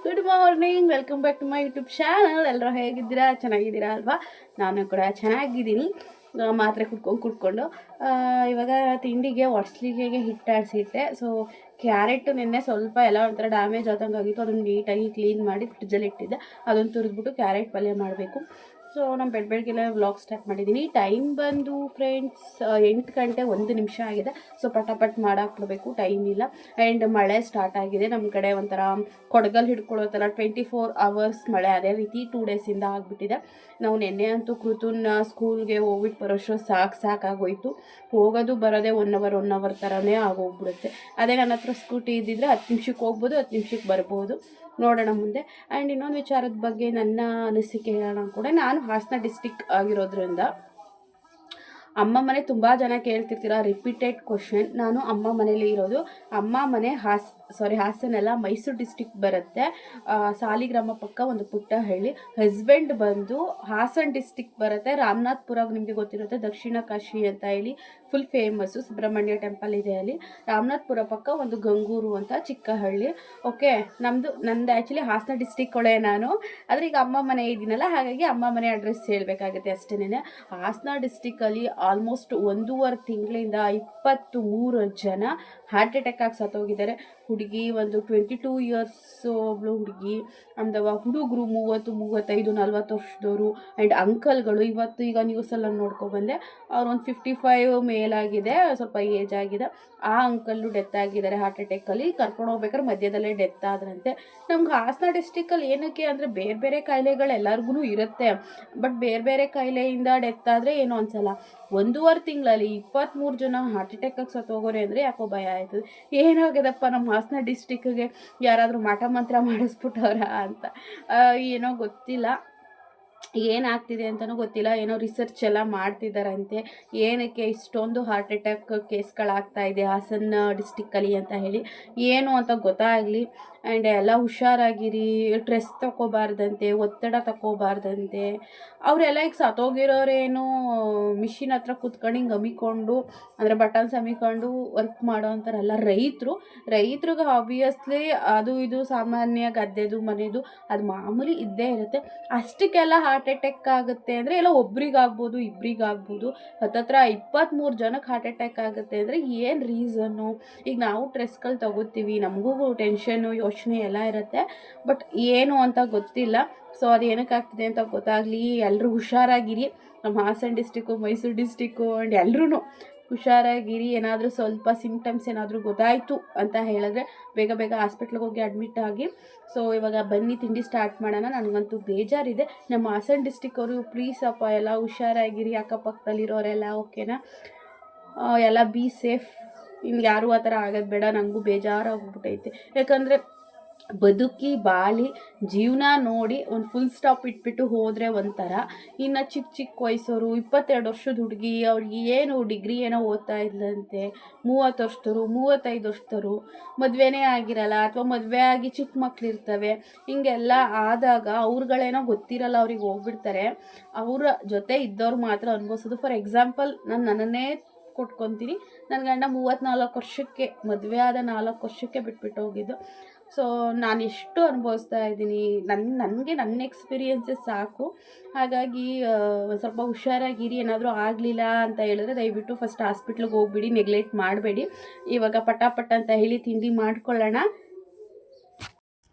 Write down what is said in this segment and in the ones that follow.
Good morning, welcome back to my YouTube channel. ಎಲ್ಲರೂ ಹೇಗಿದ್ದೀರಾ? ಚೆನ್ನಾಗಿದ್ದೀರಾ ಅಲ್ವಾ? ನಾನು ಕೂಡ ಚೆನ್ನಾಗಿದ್ದೀನಿ. ಮಾತ್ರೆ ಕುಟ್ಕೊಂಡು ಇವಾಗ ತಿಂಡಿಗೆ ಹೊಸ್ಲಿಗೆ ಹಿಟ್ಟಾಡಿಸಿಟ್ಟೆ. ಸೊ ಕ್ಯಾರೆಟು ನಿನ್ನೆ ಸ್ವಲ್ಪ ಎಲ್ಲ ಒಂಥರ ಡ್ಯಾಮೇಜ್ ಆದಂಗೆ ಆಗಿತ್ತು. ಅದನ್ನು ನೀಟಾಗಿ ಕ್ಲೀನ್ ಮಾಡಿ ಫ್ರಿಜ್ಜಲ್ಲಿ ಇಟ್ಟಿದ್ದೆ. ಅದನ್ನು ತುರಿದ್ಬಿಟ್ಟು ಕ್ಯಾರೆಟ್ ಪಲ್ಯ ಮಾಡಬೇಕು. ಸೊ ನಾನು ಬೆಳಗ್ಗೆಲ್ಲ ವ್ಲಾಗ್ ಸ್ಟಾರ್ಟ್ ಮಾಡಿದ್ದೀನಿ. ಟೈಮ್ ಬಂದು ಫ್ರೆಂಡ್ಸ್ 8 ಗಂಟೆ 1 ನಿಮಿಷ ಆಗಿದೆ. ಸೊ ಪಟಾಪಟ್ ಮಾಡಾಕ್ಬಿಡ್ಬೇಕು, ಟೈಮ್ ಇಲ್ಲ. ಆ್ಯಂಡ್ ಮಳೆ ಸ್ಟಾರ್ಟ್ ಆಗಿದೆ ನಮ್ಮ ಕಡೆ. ಒಂಥರ ಕೊಡಗಲ್ ಹಿಡ್ಕೊಳ್ಳೋ ಥರ 24 ಅವರ್ಸ್ ಮಳೆ. ಅದೇ ರೀತಿ 2 ಡೇಸಿಂದ ಆಗಿಬಿಟ್ಟಿದೆ. ನಾವು ನೆನ್ನೆ ಅಂತೂ ಕೃತುನ ಸ್ಕೂಲ್ಗೆ ಹೋಗ್ಬಿಟ್ಟು ಬರೋಷ್ಟು ಸಾಕಾಗೋಯ್ತು. ಹೋಗೋದು ಬರೋದೇ 1 ಅವರ್ ಥರನೇ ಆಗೋಗ್ಬಿಡುತ್ತೆ. ಅದೇ ನನ್ನ ಹತ್ರ ಸ್ಕೂಟಿ ಇದ್ದಿದ್ರೆ 10 ನಿಮಿಷಕ್ಕೆ ಹೋಗ್ಬೋದು, 10 ನಿಮಿಷಕ್ಕೆ ಬರ್ಬೋದು. ನೋಡೋಣ ಮುಂದೆ. ಆ್ಯಂಡ್ ಇನ್ನೊಂದು ವಿಚಾರದ ಬಗ್ಗೆ ನನ್ನ ಅನಿಸಿಕೆ ಹೇಳೋಣ ಕೂಡ. ನಾನು ಹಾಸನ ಡಿಸ್ಟಿಕ್ ಆಗಿರೋದ್ರಿಂದ ಅಮ್ಮ ಮನೆ ತುಂಬ ಜನ ಕೇಳ್ತಿರ್ತೀರ, ರಿಪೀಟೆಡ್ ಕ್ವಶನ್. ನಾನು ಅಮ್ಮ ಮನೇಲಿ ಇರೋದು. ಅಮ್ಮ ಮನೆ ಹಾಸನಲ್ಲ, ಮೈಸೂರು ಡಿಸ್ಟಿಕ್ ಬರುತ್ತೆ. ಸಾಲಿಗ್ರಾಮ ಪಕ್ಕ ಒಂದು ಪುಟ್ಟ ಹಳ್ಳಿ. ಹಸ್ಬೆಂಡ್ ಬಂದು ಹಾಸನ ಡಿಸ್ಟಿಕ್ ಬರುತ್ತೆ. ರಾಮನಾಥ್ಪುರ ನಿಮಗೆ ಗೊತ್ತಿರುತ್ತೆ, ದಕ್ಷಿಣ ಕಾಶಿ ಅಂತ ಹೇಳಿ ಫುಲ್ ಫೇಮಸ್ಸು. ಸುಬ್ರಹ್ಮಣ್ಯ ಟೆಂಪಲ್ ಇದೆ ಅಲ್ಲಿ. ರಾಮನಾಥ್ಪುರ ಪಕ್ಕ ಒಂದು ಗಂಗೂರು ಅಂತ ಚಿಕ್ಕ ಹಳ್ಳಿ. ಓಕೆ, ನಂದು ಆ್ಯಕ್ಚುಲಿ ಹಾಸನ ಡಿಸ್ಟಿಕ್ ಒಳಗೆ ನಾನು. ಆದರೆ ಈಗ ಅಮ್ಮ ಮನೆ ಇದ್ದೀನಲ್ಲ, ಹಾಗಾಗಿ ಅಮ್ಮ ಮನೆ ಅಡ್ರೆಸ್ ಹೇಳಬೇಕಾಗುತ್ತೆ ಅಷ್ಟೇನೆ. ಹಾಸನ ಡಿಸ್ಟಿಕಲ್ಲಿ ಆಲ್ಮೋಸ್ಟ್ 1.5 ತಿಂಗಳಿಂದ 23 ಜನ ಹಾರ್ಟ್ ಅಟ್ಯಾಕ್ ಆಗಿ ಸತ್ತೋಗಿದ್ದಾರೆ. ಹುಡುಗಿ ಒಂದು 22 ಇಯರ್ಸ್ ಒಬ್ಳು ಹುಡುಗಿ, ಅಂದವ ಹುಡುಗರು 30, 35, 40 ವರ್ಷದವರು. ಆ್ಯಂಡ್ ಅಂಕಲ್ಗಳು ಈಗ ನ್ಯೂಸೆಲ್ಲ ನೋಡ್ಕೊಬಂದೆ. ಅವ್ರು ಒಂದು 55 ಮೇಲಾಗಿದೆ, ಸ್ವಲ್ಪ ಏಜ್ ಆಗಿದೆ. ಆ ಅಂಕಲ್ಲು ಡೆತ್ ಆಗಿದ್ದಾರೆ ಹಾರ್ಟ್ ಅಟ್ಯಾಕಲ್ಲಿ. ಕರ್ಕೊಂಡು ಹೋಗ್ಬೇಕಾದ್ರೆ ಮಧ್ಯದಲ್ಲೇ ಡೆತ್ ಆದ್ರಂತೆ. ನಮ್ಗೆ ಹಾಸನ ಡಿಸ್ಟಿಕಲ್ಲಿ ಏನಕ್ಕೆ ಅಂದರೆ ಬೇರೆ ಬೇರೆ ಕಾಯಿಲೆಗಳು ಎಲ್ಲರಿಗೂ ಇರುತ್ತೆ. ಬಟ್ ಬೇರೆ ಬೇರೆ ಕಾಯಿಲೆಯಿಂದ ಡೆತ್ ಆದರೆ ಏನೋ ಅನ್ಸಲ್ಲ. 1.5 ತಿಂಗಳಲ್ಲಿ 23 ಜನ ಹಾರ್ಟ್ ಅಟ್ಯಾಕಾಗಿ ಸತ್ತೋಗೋರೆ ಅಂದರೆ ಯಾಕೋ ಭಯ ಆಯ್ತದೆ. ಏನಾಗ್ಯದಪ್ಪ ನಮ್ಮ ಹಾಸನ ಡಿಸ್ಟಿಕ್ಗೆ, ಯಾರಾದರೂ ಮಾಟ ಮಂತ್ರ ಮಾಡಿಸ್ಬಿಟ್ಟವ್ರ ಅಂತ ಏನೋ ಗೊತ್ತಿಲ್ಲ. ಏನಾಗ್ತಿದೆ ಅಂತಲೂ ಗೊತ್ತಿಲ್ಲ. ಏನೋ ರಿಸರ್ಚ್ ಎಲ್ಲ ಮಾಡ್ತಿದ್ದಾರಂತೆ, ಏನಕ್ಕೆ ಇಷ್ಟೊಂದು ಹಾರ್ಟ್ ಅಟ್ಯಾಕ್ ಕೇಸ್ಗಳಾಗ್ತಾ ಇದೆ ಹಾಸನ ಡಿಸ್ಟಿಕ್ಕಲ್ಲಿ ಅಂತ ಹೇಳಿ. ಏನು ಅಂತ ಗೊತ್ತಾಗಲಿ. ಆ್ಯಂಡ್ ಎಲ್ಲ ಹುಷಾರಾಗಿರಿ. ಸ್ಟ್ರೆಸ್ ತಗೋಬಾರ್ದಂತೆ, ಒತ್ತಡ ತಗೋಬಾರ್ದಂತೆ. ಅವರೆಲ್ಲ ಈಗ ಸತ್ತೋಗಿರೋರೇನು ಮಿಷಿನ್ ಹತ್ರ ಕೂತ್ಕೊಂಡು ಹಿಂಗೆ ಅಮ್ಮಿಕೊಂಡು, ಅಂದರೆ ಬಟನ್ಸ್ ಅಮ್ಮಿಕೊಂಡು ವರ್ಕ್ ಮಾಡೋ ಅಂತಾರಲ್ಲ ರೈತರಿಗೆ ಆಬ್ವಿಯಸ್ಲಿ ಅದು ಇದು ಸಾಮಾನ್ಯ ಗದ್ದೆದು ಮನೆದು ಅದು ಮಾಮೂಲಿ ಇದ್ದೇ ಇರುತ್ತೆ. ಅಷ್ಟಕ್ಕೆಲ್ಲ ಹಾರ್ಟ್ ಅಟ್ಯಾಕ್ ಆಗುತ್ತೆ ಅಂದರೆ ಎಲ್ಲ ಒಬ್ರಿಗಾಗ್ಬೋದು, ಇಬ್ಬರಿಗಾಗ್ಬೋದು. ಹತ್ತತ್ರ 23 ಜನಕ್ಕೆ ಹಾರ್ಟ್ ಅಟ್ಯಾಕ್ ಆಗುತ್ತೆ ಅಂದರೆ ಏನು ರೀಸನ್ನು? ಈಗ ನಾವು ಸ್ಟ್ರೆಸ್ಗಳು ತಗೋತೀವಿ, ನಮಗೂ ಟೆನ್ಷನ್ನು ಯೋಚನೆ ಎಲ್ಲ ಇರುತ್ತೆ. ಬಟ್ ಏನು ಅಂತ ಗೊತ್ತಿಲ್ಲ. ಸೊ ಅದು ಏನಕ್ಕಾಗ್ತಿದೆ ಅಂತ ಗೊತ್ತಾಗಲಿ. ಎಲ್ಲರೂ ಹುಷಾರಾಗಿರಿ. ನಮ್ಮ Hassan district, Mysuru district and ಎಲ್ಲರೂ ಹುಷಾರಾಗಿರಿ. ಏನಾದರೂ ಸ್ವಲ್ಪ ಸಿಂಪ್ಟಮ್ಸ್ ಏನಾದರೂ ಗೊತ್ತಾಯಿತು ಅಂತ ಹೇಳಿದ್ರೆ ಬೇಗ ಹಾಸ್ಪಿಟ್ಲಿಗೆ ಹೋಗಿ ಅಡ್ಮಿಟ್ ಆಗಿ. ಸೊ ಇವಾಗ ಬನ್ನಿ ತಿಂಡಿ ಸ್ಟಾರ್ಟ್ ಮಾಡೋಣ. ನನಗಂತೂ ಬೇಜಾರಿದೆ. ನಮ್ಮ ಹಾಸನ ಡಿಸ್ಟಿಕ್ ಅವರು ಪ್ಲೀಸ್ ಅಪ್ಪ ಎಲ್ಲ ಹುಷಾರಾಗಿರಿ. ಅಕ್ಕಪಕ್ಕದಲ್ಲಿರೋರೆಲ್ಲ ಓಕೆನಾ? ಎಲ್ಲ ಬಿ ಸೇಫ್. ಇನ್ನು ಯಾರೂ ಆ ಥರ ಆಗೋದು ಬೇಡ. ನನಗೂ ಬೇಜಾರಾಗ್ಬಿಟ್ಟೈತೆ. ಯಾಕಂದರೆ ಬದುಕಿ ಬಾಳಿ ಜೀವನ ನೋಡಿ ಒಂದು ಫುಲ್ ಸ್ಟಾಪ್ ಇಟ್ಬಿಟ್ಟು ಹೋದರೆ ಒಂಥರ. ಇನ್ನು ಚಿಕ್ಕ ವಯಸ್ಸವರು 22 ವರ್ಷದ ಹುಡುಗಿ, ಅವ್ರಿಗೆ ಏನು ಡಿಗ್ರಿ ಏನೋ ಓದ್ತಾ ಇದ್ಲಂತೆ. 30 ವರ್ಷದವರು, 35 ವರ್ಷದವರು, ಮದುವೆನೇ ಆಗಿರಲ್ಲ ಅಥವಾ ಮದುವೆ ಆಗಿ ಚಿಕ್ಕ ಮಕ್ಕಳಿರ್ತವೆ. ಹಿಂಗೆಲ್ಲ ಆದಾಗ ಅವ್ರುಗಳೇನೋ ಗೊತ್ತಿರಲ್ಲ, ಅವ್ರಿಗೆ ಹೋಗ್ಬಿಡ್ತಾರೆ. ಅವರ ಜೊತೆ ಇದ್ದವ್ರು ಮಾತ್ರ ಅನುಭವಿಸೋದು. ಫಾರ್ ಎಕ್ಸಾಂಪಲ್ ನನ್ನನ್ನೇ ಕೊಟ್ಕೊತೀನಿ. ನನ್ನ ಗಂಡ 34 ವರ್ಷಕ್ಕೆ ಮದುವೆ ಆದ 4 ವರ್ಷಕ್ಕೆ ಬಿಟ್ಬಿಟ್ಟು ಹೋಗಿದ್ದು. ಸೊ ನಾನು ಎಷ್ಟು ಅನುಭವಿಸ್ತಾ ಇದ್ದೀನಿ, ನನಗೆ ನನ್ನ ಎಕ್ಸ್ಪೀರಿಯೆನ್ಸಸ್ ಸಾಕು. ಹಾಗಾಗಿ ಸ್ವಲ್ಪ ಹುಷಾರಾಗಿರಿ. ಏನಾದರೂ ಆಗಲಿಲ್ಲ ಅಂತ ಹೇಳಿದ್ರೆ ದಯವಿಟ್ಟು ಫಸ್ಟ್ ಹಾಸ್ಪಿಟ್ಲಿಗೆ ಹೋಗ್ಬಿಡಿ, ನೆಗ್ಲೆಕ್ಟ್ ಮಾಡಬೇಡಿ. ಇವಾಗ ಪಟಾಪಟ್ ಅಂತ ಹೇಳಿ ತಿಂಡಿ ಮಾಡ್ಕೊಳ್ಳೋಣ.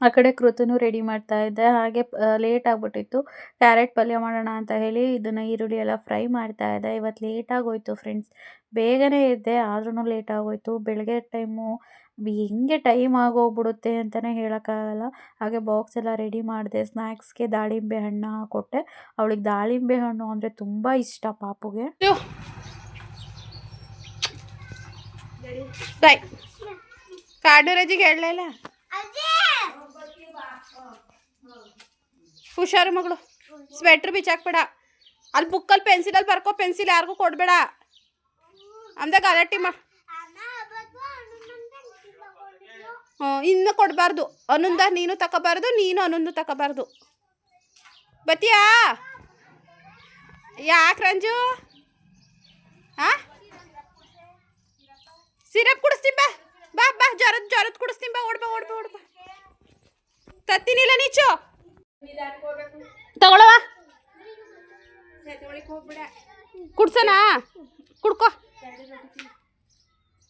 ಆ ಕಡೆ ಕೃತನು ರೆಡಿ ಮಾಡ್ತಾ ಇದ್ದೆ. ಹಾಗೆ ಲೇಟ್ ಆಗಿಬಿಟ್ಟಿತ್ತು. ಕ್ಯಾರೆಟ್ ಪಲ್ಯ ಮಾಡೋಣ ಅಂತ ಹೇಳಿ ಇದನ್ನು ಈರುಳ್ಳಿ ಎಲ್ಲ ಫ್ರೈ ಮಾಡ್ತಾ ಇದ್ದೆ. ಇವತ್ತು ಲೇಟಾಗೋಯ್ತು ಫ್ರೆಂಡ್ಸ್. ಬೇಗನೆ ಇದ್ದೆ ಆದ್ರೂ ಲೇಟ್ ಆಗೋಯ್ತು. ಬೆಳಗ್ಗೆ ಟೈಮು ಹೆಂಗೆ ಟೈಮ್ ಆಗೋಗ್ಬಿಡುತ್ತೆ ಅಂತಲೇ ಹೇಳೋಕ್ಕಾಗಲ್ಲ. ಹಾಗೆ ಬಾಕ್ಸ್ ಎಲ್ಲ ರೆಡಿ ಮಾಡಿದೆ. ಸ್ನ್ಯಾಕ್ಸ್ಗೆ ದಾಳಿಂಬೆ ಹಣ್ಣು ಕೊಟ್ಟೆ. ಅವಳಿಗೆ ದಾಳಿಂಬೆ ಹಣ್ಣು ಅಂದರೆ ತುಂಬ ಇಷ್ಟ ಪಾಪುಗೆ. ಕಾಡೂರಜಿಗೆ ಹೇಳಲಿಲ್ಲ. ಹುಷಾರು ಮಗಳು, ಸ್ವೆಟ್ರ್ ಬಿಚ್ಚಾಕ್ಬೇಡ. ಅಲ್ಲಿ ಬುಕ್ಕಲ್ಲಿ ಪೆನ್ಸಿಲಲ್ಲಿ ಬರ್ಕೋ. ಪೆನ್ಸಿಲ್ ಯಾರಿಗೂ ಕೊಡಬೇಡ ಅಂದಾಗ ಗಲಾಟೆ ಇನ್ನು ಕೊಡಬಾರ್ದು. ಅನ್ನೊಂದ ನೀನು ತಗೋಬಾರ್ದು, ನೀನು ಅನ್ನೊಂದು ತಗೋಬಾರ್ದು. ಬತ್ತೀಯಾ? ಯಾಕೆ ರಂಜು? ಸಿರಪ್ ಕುಡಿಸ್ತೀನಿ ಬಾ. ಜ್ವರದ್ ಕುಡಿಸ್ತೀನಿ ಬಾ. ಓಡ್ಬಾ. ತತ್ತಿನಿಲ್ಲ ನೀಚು ತಗೊಳವ ಕುಡ್ಸನಾ ಕುಡ್ಕೋ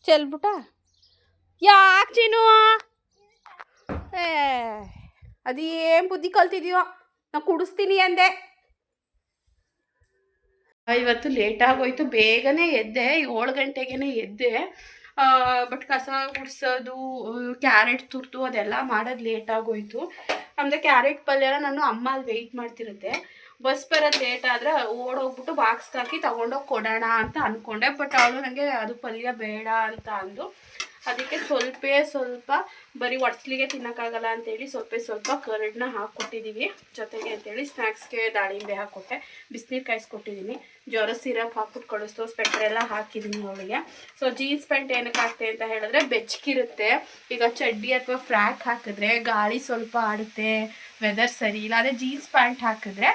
ಚೆಲ್ಬಿಟ್ಟ ಯಾಕೆ ಚೀನು ಏ ಅದೇನು ಬುದ್ಧಿ ಕಲ್ತಿದ್ಯೋ ನಾ ಕುಡಿಸ್ತೀನಿ ಅಂದೆ. ಇವತ್ತು ಲೇಟ್ ಆಗೋಯ್ತು, ಬೇಗನೆ ಎದ್ದೆ, 7 ಗಂಟೆಗೆ ಎದ್ದೆ. ಬಟ್ ಕಸ ಗುಡಿಸೋದು, ಕ್ಯಾರೆಟ್ ತುರ್ದು ಅದೆಲ್ಲ ಮಾಡೋದು ಲೇಟ್ ಆಗೋಯ್ತು. ಅಂದರೆ ಕ್ಯಾರೆಟ್ ಪಲ್ಯನ ನಾನು ಅಮ್ಮ ಅಲ್ಲಿ ವೆಯ್ಟ್ ಮಾಡ್ತಿರುತ್ತೆ. ಬಸ್ ಬರೋದು ಲೇಟ್ ಆದರೆ ಓಡೋಗ್ಬಿಟ್ಟು ಬಾಕ್ಸ್ಗೆ ಹಾಕಿ ತೊಗೊಂಡೋಗಿ ಕೊಡೋಣ ಅಂತ ಅಂದ್ಕೊಂಡೆ. ಬಟ್ ಅವಳು ನನಗೆ ಅದು ಪಲ್ಯ ಬೇಡ ಅಂತ ಅಂದು, ಅದಕ್ಕೆ ಸ್ವಲ್ಪ ಬರೀ ಒಡ್ಸ್ಲಿಗೆ ತಿನ್ನೋಕ್ಕಾಗಲ್ಲ ಅಂತೇಳಿ ಸ್ವಲ್ಪ ಕರಡನ್ನ ಹಾಕ್ಕೊಟ್ಟಿದ್ದೀವಿ ಜೊತೆಗೆ ಅಂತೇಳಿ. ಸ್ನ್ಯಾಕ್ಸ್ಗೆ ದಾಳಿಂಬೆ ಹಾಕ್ಕೊಟ್ಟೆ, ಬಿಸಿನೀರು ಕಾಯಿಸ್ಕೊಟ್ಟಿದ್ದೀನಿ, ಜ್ವರ ಸಿರಪ್ ಹಾಕ್ಬಿಟ್ಟು ಕಳಿಸ್ತು, ಸ್ವೆಟರ್ ಎಲ್ಲ ಹಾಕಿದ್ದೀನಿ ಅವಳಿಗೆ. ಸೊ ಜೀನ್ಸ್ ಪ್ಯಾಂಟ್ ಏನಕ್ಕೆ ಹಾಕ್ತೆ ಅಂತ ಹೇಳಿದ್ರೆ ಬೆಚ್ಚಗಿರುತ್ತೆ. ಈಗ ಚಡ್ಡಿ ಅಥವಾ ಫ್ರಾಕ್ ಹಾಕಿದ್ರೆ ಗಾಳಿ ಸ್ವಲ್ಪ ಆಡುತ್ತೆ, ವೆದರ್ ಸರಿ ಇಲ್ಲ. ಅದೇ ಜೀನ್ಸ್ ಪ್ಯಾಂಟ್ ಹಾಕಿದ್ರೆ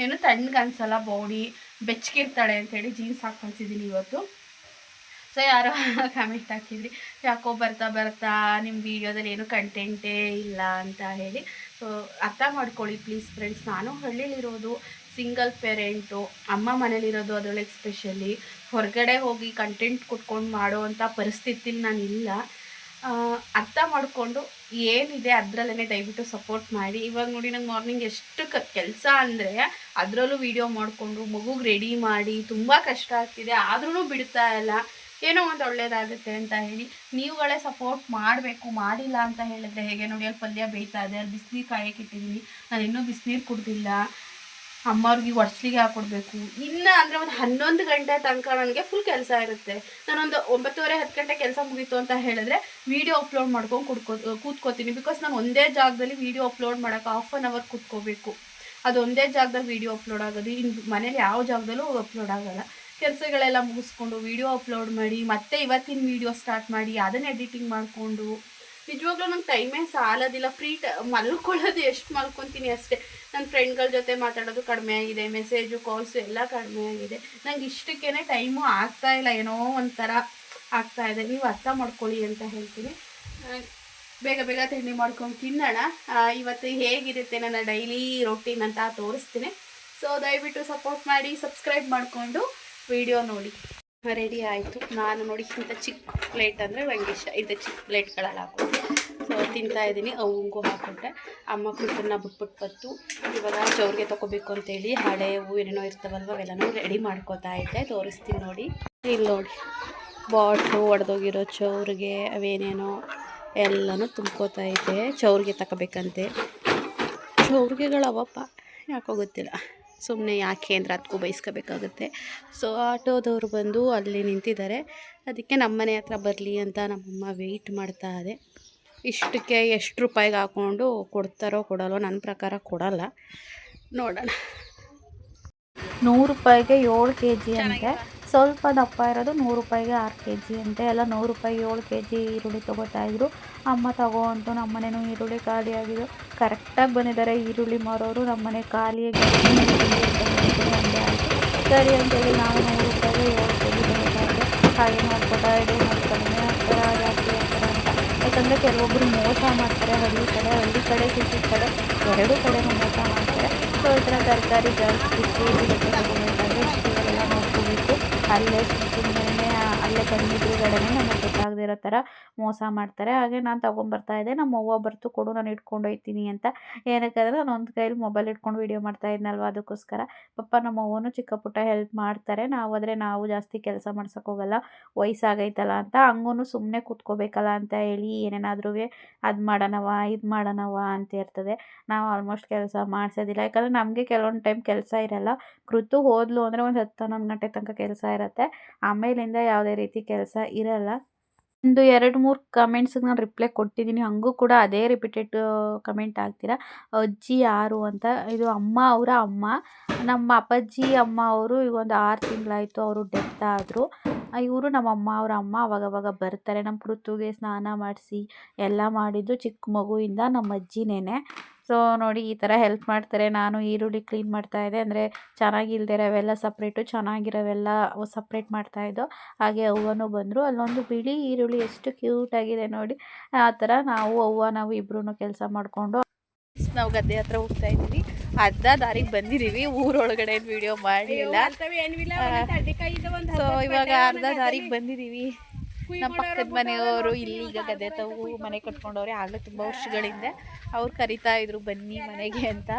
ಏನು ತಣ್ಣಗೆ ಅನ್ಸಲ್ಲ, ಬಾಡಿ ಬೆಚ್ಚಗಿರ್ತಾಳೆ ಅಂತೇಳಿ ಜೀನ್ಸ್ ಹಾಕಿ ಕಳಿಸಿದ್ದೀನಿ ಇವತ್ತು. ಸೊ ಯಾರೋ ಕಮೆಂಟ್ ಹಾಕಿದ್ರಿ, ಯಾಕೋ ಬರ್ತಾ ನಿಮ್ಮ ವೀಡಿಯೋದಲ್ಲಿ ಏನು ಕಂಟೆಂಟೇ ಇಲ್ಲ ಅಂತ ಹೇಳಿ. ಸೊ ಅರ್ಥ ಮಾಡ್ಕೊಳ್ಳಿ ಪ್ಲೀಸ್ ಫ್ರೆಂಡ್ಸ್, ನಾನು ಹಳ್ಳಿಲಿರೋದು, ಸಿಂಗಲ್ ಪೇರೆಂಟು, ಅಮ್ಮ ಮನೇಲಿರೋದು, ಅದರೊಳಗೆ ಎಸ್ಪೆಷಲಿ ಹೊರಗಡೆ ಹೋಗಿ ಕಂಟೆಂಟ್ ಕೊಟ್ಕೊಂಡು ಮಾಡೋ ಅಂಥ ಪರಿಸ್ಥಿತಿಲಿ ನಾನಿಲ್ಲ. ಅರ್ಥ ಮಾಡಿಕೊಂಡು ಏನಿದೆ ಅದರಲ್ಲೇ ದಯವಿಟ್ಟು ಸಪೋರ್ಟ್ ಮಾಡಿ. ಇವಾಗ ನೋಡಿ ನಂಗೆ ಮಾರ್ನಿಂಗ್ ಎಷ್ಟು ಕೆಲಸ ಅಂದರೆ ಅದರಲ್ಲೂ ವೀಡಿಯೋ ಮಾಡಿಕೊಂಡು ಮಗುಗೆ ರೆಡಿ ಮಾಡಿ ತುಂಬ ಕಷ್ಟ ಆಗ್ತಿದೆ, ಆದ್ರೂ ಬಿಡ್ತಾ ಇಲ್ಲ. ಏನೋ ಒಂದು ಒಳ್ಳೇದಾಗುತ್ತೆ ಅಂತ ಹೇಳಿ ನೀವುಗಳೇ ಸಪೋರ್ಟ್ ಮಾಡಬೇಕು. ಮಾಡಿಲ್ಲ ಅಂತ ಹೇಳಿದ್ರೆ ಹೇಗೆ? ನೋಡಿ ಅಲ್ಲಿ ಪಲ್ಯ ಬೇಯ್ತಾ ಇದೆ, ಅಲ್ಲಿ ಬಿಸಿನೀರು ಕಾಯಕ್ಕೆ ಇಟ್ಟಿದ್ದೀನಿ, ನಾನು ಇನ್ನೂ ಬಿಸಿನೀರು ಕುಡ್ದಿಲ್ಲ. ಅಮ್ಮವ್ರಿಗೆ ಒಡ್ಸ್ಲಿಗೆ ಹಾಕ್ಕೊಡ್ಬೇಕು. ಇನ್ನು ಅಂದರೆ ಒಂದು 11 ಗಂಟೆ ತನಕ ನನಗೆ ಫುಲ್ ಕೆಲಸ ಇರುತ್ತೆ. ನಾನೊಂದು 9:30-10 ಗಂಟೆ ಕೆಲಸ ಮುಗೀತು ಅಂತ ಹೇಳಿದ್ರೆ ವೀಡಿಯೋ ಅಪ್ಲೋಡ್ ಮಾಡ್ಕೊಂಡು ಕೂತ್ಕೋತೀನಿ. ಬಿಕಾಸ್ ನಾನು ಒಂದೇ ಜಾಗದಲ್ಲಿ ವೀಡಿಯೋ ಅಪ್ಲೋಡ್ ಮಾಡೋಕ್ಕೆ 1/2 ಅವರ್ ಕೂತ್ಕೋಬೇಕು. ಅದು ಒಂದೇ ಜಾಗದಲ್ಲಿ ವೀಡಿಯೋ ಅಪ್ಲೋಡ್ ಆಗೋದು, ಇನ್ನು ಮನೇಲಿ ಯಾವ ಜಾಗದಲ್ಲೂ ಅಪ್ಲೋಡ್ ಆಗೋಲ್ಲ. ಕೆಲಸಗಳೆಲ್ಲ ಮುಗಿಸ್ಕೊಂಡು ವೀಡಿಯೋ ಅಪ್ಲೋಡ್ ಮಾಡಿ ಮತ್ತೆ ಇವತ್ತಿನ ವೀಡಿಯೋ ಸ್ಟಾರ್ಟ್ ಮಾಡಿ ಅದನ್ನು ಎಡಿಟಿಂಗ್ ಮಾಡಿಕೊಂಡು ನಿಜವಾಗ್ಲೂ ನಂಗೆ ಟೈಮೇ ಸಾಲೋದಿಲ್ಲ. ಮಲ್ಕೊಳ್ಳೋದು ಎಷ್ಟು ಮಲ್ಕೊತೀನಿ ಅಷ್ಟೇ. ನನ್ನ ಫ್ರೆಂಡ್ಗಳ ಜೊತೆ ಮಾತಾಡೋದು ಕಡಿಮೆ ಆಗಿದೆ, ಮೆಸೇಜು ಕಾಲ್ಸು ಎಲ್ಲ ಕಡಿಮೆ ಆಗಿದೆ. ನಂಗೆ ಇಷ್ಟಕ್ಕೇ ಟೈಮು ಆಗ್ತಾಯಿಲ್ಲ, ಏನೋ ಒಂಥರ ಆಗ್ತಾಯಿದೆ. ನೀವು ಅರ್ಥ ಮಾಡ್ಕೊಳ್ಳಿ ಅಂತ ಹೇಳ್ತೀನಿ. ಬೇಗ ತಿಂಡಿ ಮಾಡ್ಕೊಂಡು ತಿನ್ನೋಣ. ಇವತ್ತು ಹೇಗಿರುತ್ತೆ ನನ್ನ ಡೈಲಿ ರೊಟೀನ್ ಅಂತ ತೋರಿಸ್ತೀನಿ. ಸೊ ದಯವಿಟ್ಟು ಸಪೋರ್ಟ್ ಮಾಡಿ, ಸಬ್ಸ್ಕ್ರೈಬ್ ಮಾಡಿಕೊಂಡು ವಿಡಿಯೋ ನೋಡಿ. ರೆಡಿ ಆಯಿತು. ನಾನು ನೋಡಿ ಇಂಥ ಚಿಕ್ಕ ಪ್ಲೇಟ್ ಅಂದರೆ ನಂಗೆ ಇಷ್ಟ, ಇಂಥ ಚಿಕ್ಕ ಪ್ಲೇಟ್ಗಳಲ್ಲಿ ಹಾಕ್ಕೊಂಡು ಸೊ ತಿಂತಾಯಿದ್ದೀನಿ. ಅವಂಗೂ ಹಾಕ್ಕೊಂಡೆ. ಅಮ್ಮ ಕುಕ್ಕರನ್ನ ಬಿಟ್ಬಿಟ್ಟು ಬತ್ತು. ಇವಾಗ ಚೌರಿಗೆ ತೊಗೋಬೇಕು ಅಂತೇಳಿ ಹಳೆ ಹೂವು ಏನೇನೋ ಇರ್ತಾವಲ್ವ ಅವೆಲ್ಲನೂ ರೆಡಿ ಮಾಡ್ಕೋತಾ ಇದ್ದೆ, ತೋರಿಸ್ತೀನಿ ನೋಡಿ. ಇಲ್ಲಿ ನೋಡಿ ಬಾಟ್ಲು ಒಡೆದೋಗಿರೋ ಚೌರಿಗೆ ಅವೇನೇನೋ ಎಲ್ಲನೂ ತುಂಬ್ಕೋತಾ ಇದ್ದೆ. ಚೌರಿಗೆ ತಗೋಬೇಕಂತೆ. ಚೌರಿಗೆಗಳವಪ್ಪ ಯಾಕೋ ಗೊತ್ತಿಲ್ಲ, ಸುಮ್ಮನೆ ಯಾಕೆ ಅಂದರೆ ಅದಕ್ಕೂ ಬೈಸ್ಕೋಬೇಕಾಗುತ್ತೆ. ಸೊ ಆಟೋದವರು ಬಂದು ಅಲ್ಲಿ ನಿಂತಿದ್ದಾರೆ, ಅದಕ್ಕೆ ನಮ್ಮನೆ ಹತ್ರ ಬರಲಿ ಅಂತ ನಮ್ಮಮ್ಮ ವೆಯ್ಟ್ ಮಾಡ್ತಾ ಇದೆ. ಇಷ್ಟಕ್ಕೆ ಎಷ್ಟು ರೂಪಾಯಿಗೆ ಹಾಕ್ಕೊಂಡು ಕೊಡ್ತಾರೋ ಕೊಡೋಲ್ಲೋ, ನನ್ನ ಪ್ರಕಾರ ಕೊಡಲ್ಲ, ನೋಡೋಣ. 100 ರೂಪಾಯಿಗೆ 7 kg ಅಂತೆ, ಸ್ವಲ್ಪ ದಪ್ಪ ಇರೋದು 100 ರೂಪಾಯಿಗೆ 6 kg ಅಂತೆ. ಎಲ್ಲ 100 ರೂಪಾಯಿಗೆ 7 kg ಈರುಳ್ಳಿ ತೊಗೋತಾಯಿದ್ರು. ಅಮ್ಮ ತಗೋಂತು ನಮ್ಮನೇನು ಈರುಳ್ಳಿ ಖಾಲಿ ಆಗಿದ್ದು ಕರೆಕ್ಟಾಗಿ ಬಂದಿದ್ದಾರೆ ಈರುಳ್ಳಿ ಮಾರೋರು. ನಮ್ಮನೆ ಖಾಲಿಯಾಗಿ ಹಂಗೆ ಆಯಿತು. ಸರಿ ಅಂತೇಳಿ ನಾನು 100 ರೂಪಾಯಿಗೆ 7 kg ತೊಗೋತಾಯಿದ್ದೆ. ಹಾಗೆ ಮಾಡ್ಕೊತಾ ಇದೆ, ಮತ್ತು ಕಡಿಮೆ ಆಗ್ತಾರ ಜಾಸ್ತಿ ಆಗ್ತಾರೆ ಅಂತ. ಯಾಕಂದರೆ ಕೆಲವೊಬ್ಬರು ಮೋಸ ಮಾಡ್ತಾರೆ, ಹಳ್ಳಿ ಕಡೆ ಸಿಟಿ ಕಡೆ ಎರಡೂ ಕಡೆನೂ ಮೋಸ ಮಾಡ್ತಾರೆ. ಸೊ ಈ ಥರ ತರಕಾರಿ ಜಾಸ್ತಿ KG ತೊಗೋಬೇಕಾದ್ರೆ ಸ್ಟೀಲೆಲ್ಲ ನೋಡ್ಕೋಬೇಕು. ಅಲ್ಲೇ ಸುಮ್ಮನೆ ಅಲ್ಲೇ ಕಣ್ಣಿದ್ರುಗಡೆನೇ ನಮಗೆ ಗೊತ್ತಾಗದಿರೋ ಥರ ಮೋಸ ಮಾಡ್ತಾರೆ. ಹಾಗೆ ನಾನು ತೊಗೊಂಬರ್ತಾಯಿದ್ದೆ. ನಮ್ಮ ಅವ್ವ ಬರ್ತು ಕೊಡು ನಾನು ಇಟ್ಕೊಂಡು ಹೋಗ್ತೀನಿ ಅಂತ. ಏನಕ್ಕಂದರೆ ನಾನು ಒಂದು ಕೈಲಿ ಮೊಬೈಲ್ ಇಟ್ಕೊಂಡು ವೀಡಿಯೋ ಮಾಡ್ತಾಯಿದ್ನಲ್ವ, ಅದಕ್ಕೋಸ್ಕರ. ಪಾಪ ನಮ್ಮ ಅವ್ವನೂ ಚಿಕ್ಕ ಪುಟ್ಟ ಹೆಲ್ಪ್ ಮಾಡ್ತಾರೆ. ನಾವು ಜಾಸ್ತಿ ಕೆಲಸ ಮಾಡ್ಸೋಕ್ಕೋಗಲ್ಲ, ವಯಸ್ಸಾಗೈತಲ್ಲ ಅಂತ. ಹಂಗೂ ಸುಮ್ಮನೆ ಕೂತ್ಕೋಬೇಕಲ್ಲ ಅಂತ ಹೇಳಿ ಏನೇನಾದ್ರೂ ಅದು ಮಾಡೋಣವ ಇದು ಮಾಡೋಣವ ಅಂತ ಇರ್ತದೆ. ನಾವು ಆಲ್ಮೋಸ್ಟ್ ಕೆಲಸ ಮಾಡಿಸೋದಿಲ್ಲ, ಯಾಕಂದರೆ ನಮಗೆ ಕೆಲವೊಂದು ಟೈಮ್ ಕೆಲಸ ಇರಲ್ಲ. ಕೃತು ಹೋದ್ಲು ಅಂದರೆ ಒಂದು 10-11 ಗಂಟೆ ತನಕ ಕೆಲಸ ಇರುತ್ತೆ, ಆಮೇಲಿಂದ ಯಾವುದೇ ರೀತಿ ಕೆಲಸ ಇರಲ್ಲ. ಒಂದು 2-3 ಕಮೆಂಟ್ಸಿಗೆ ನಾನು ರಿಪ್ಲೈ ಕೊಟ್ಟಿದ್ದೀನಿ, ಹಂಗೂ ಕೂಡ ಅದೇ ರಿಪೀಟೆಡ್ ಕಮೆಂಟ್ ಆಗ್ತೀರಾ. ಅಜ್ಜಿ ಯಾರು ಅಂತ. ಇದು ಅಮ್ಮ ಅವರ ಅಮ್ಮ, ನಮ್ಮ ಅಪ್ಪಾಜಿ ಅಮ್ಮ ಅವರು ಈಗ ಒಂದು 6 ತಿಂಗಳಾಯಿತು ಅವರು ಡೆತ್ ಆದರು. ಇವರು ನಮ್ಮ ಅಮ್ಮ ಅವರ ಅಮ್ಮ. ಅವಾಗವಾಗ ಬರ್ತಾರೆ. ನಮ್ಮ ಪೃಥ್ವಿಗೆ ಸ್ನಾನ ಮಾಡಿಸಿ ಎಲ್ಲ ಮಾಡಿದ್ದು ಚಿಕ್ಕ ಮಗುವಿಂದ ನಮ್ಮ ಅಜ್ಜಿನೇನೆ. ಸೊ ನೋಡಿ ಈ ಥರ ಹೆಲ್ಪ್ ಮಾಡ್ತಾರೆ. ನಾನು ಈರುಳ್ಳಿ ಕ್ಲೀನ್ ಮಾಡ್ತಾಯಿದ್ದೆ, ಅಂದರೆ ಚೆನ್ನಾಗಿಲ್ದಿರ ಅವೆಲ್ಲ ಸಪ್ರೇಟು, ಚೆನ್ನಾಗಿರೋವೆಲ್ಲ ಸಪ್ರೇಟ್ ಮಾಡ್ತಾಯಿದ್ದೋ. ಹಾಗೆ ಅವ್ವನೂ ಬಂದರು. ಅಲ್ಲೊಂದು ಬಿಳಿ ಈರುಳ್ಳಿ ಎಷ್ಟು ಕ್ಯೂಟಾಗಿದೆ ನೋಡಿ. ಆ ಥರ ನಾವು ಇಬ್ಬರೂ ಕೆಲಸ ಮಾಡಿಕೊಂಡು ನಾವು ಗದ್ದೆ ಹತ್ರ ಹೋಗ್ತಾ ಇದ್ದೀವಿ. ಅರ್ಧ ದಾರಿಗೆ ಬಂದಿದ್ದೀವಿ, ಊರೊಳಗಡೆ ವಿಡಿಯೋ ಮಾಡಲಿಲ್ಲ. ಸೊ ಇವಾಗ ಅರ್ಧ ದಾರಿಗೆ ಬಂದಿದ್ದೀವಿ. ನಮ್ಮ ಪಕ್ಕದ ಮನೆಯವರು ಇಲ್ಲಿ ಈಗ ಗದ್ದೆ ತಾವು ಮನೆ ಕಟ್ಕೊಂಡವ್ರೆ, ಆಗಲೇ ತುಂಬ ವರ್ಷಗಳಿಂದ. ಅವ್ರು ಕರಿತಾ ಇದ್ರು ಬನ್ನಿ ಮನೆಗೆ ಅಂತ.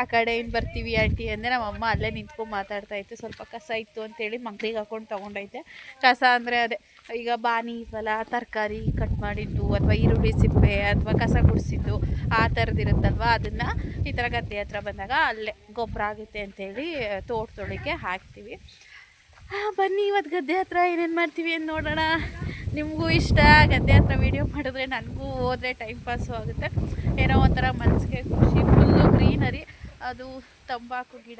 ಆ ಕಡೆ ಏನು ಬರ್ತೀವಿ ಆಂಟಿ ಅಂದರೆ ನಮ್ಮಮ್ಮ ಅಲ್ಲೇ ನಿಂತ್ಕೊಂಡು ಮಾತಾಡ್ತಾ ಇತ್ತು. ಸ್ವಲ್ಪ ಕಸ ಇತ್ತು ಅಂತೇಳಿ ಮಕ್ಳಿಗೆ ಹಾಕೊಂಡು ತೊಗೊಂಡೈತೆ. ಕಸ ಅಂದರೆ ಅದೇ ಈಗ ಬಾನಿ ಇರಲ್ಲ, ತರಕಾರಿ ಕಟ್ ಮಾಡಿದ್ದು ಅಥವಾ ಈರುಳ್ಳಿ ಸಿಪ್ಪೆ ಅಥವಾ ಕಸ ಗುಡಿಸಿದ್ದು ಆ ಥರದ್ದು ಇರುತ್ತಲ್ವ, ಅದನ್ನು ಈ ಥರ ಗದ್ದೆ ಹತ್ರ ಬಂದಾಗ ಅಲ್ಲೇ ಗೊಬ್ಬರ ಆಗುತ್ತೆ ಅಂತೇಳಿ ತೋಟದೊಳಗೆ ಹಾಕ್ತೀವಿ. ಬನ್ನಿ ಇವತ್ತು ಗದ್ದೆ ಹತ್ರ ಏನೇನು ಮಾಡ್ತೀವಿ ಅಂತ ನೋಡೋಣ. ನಿಮಗೂ ಇಷ್ಟ ಗದ್ದೆ ಹತ್ರ ವೀಡಿಯೋ ಮಾಡಿದ್ರೆ, ನನಗೂ ಹೋದರೆ ಟೈಮ್ ಪಾಸು ಆಗುತ್ತೆ. ಏನೋ ಒಂಥರ ಮನಸ್ಸಿಗೆ ಖುಷಿ. Full greenery. ಅದು ತಂಬಾಕು ಗಿಡ,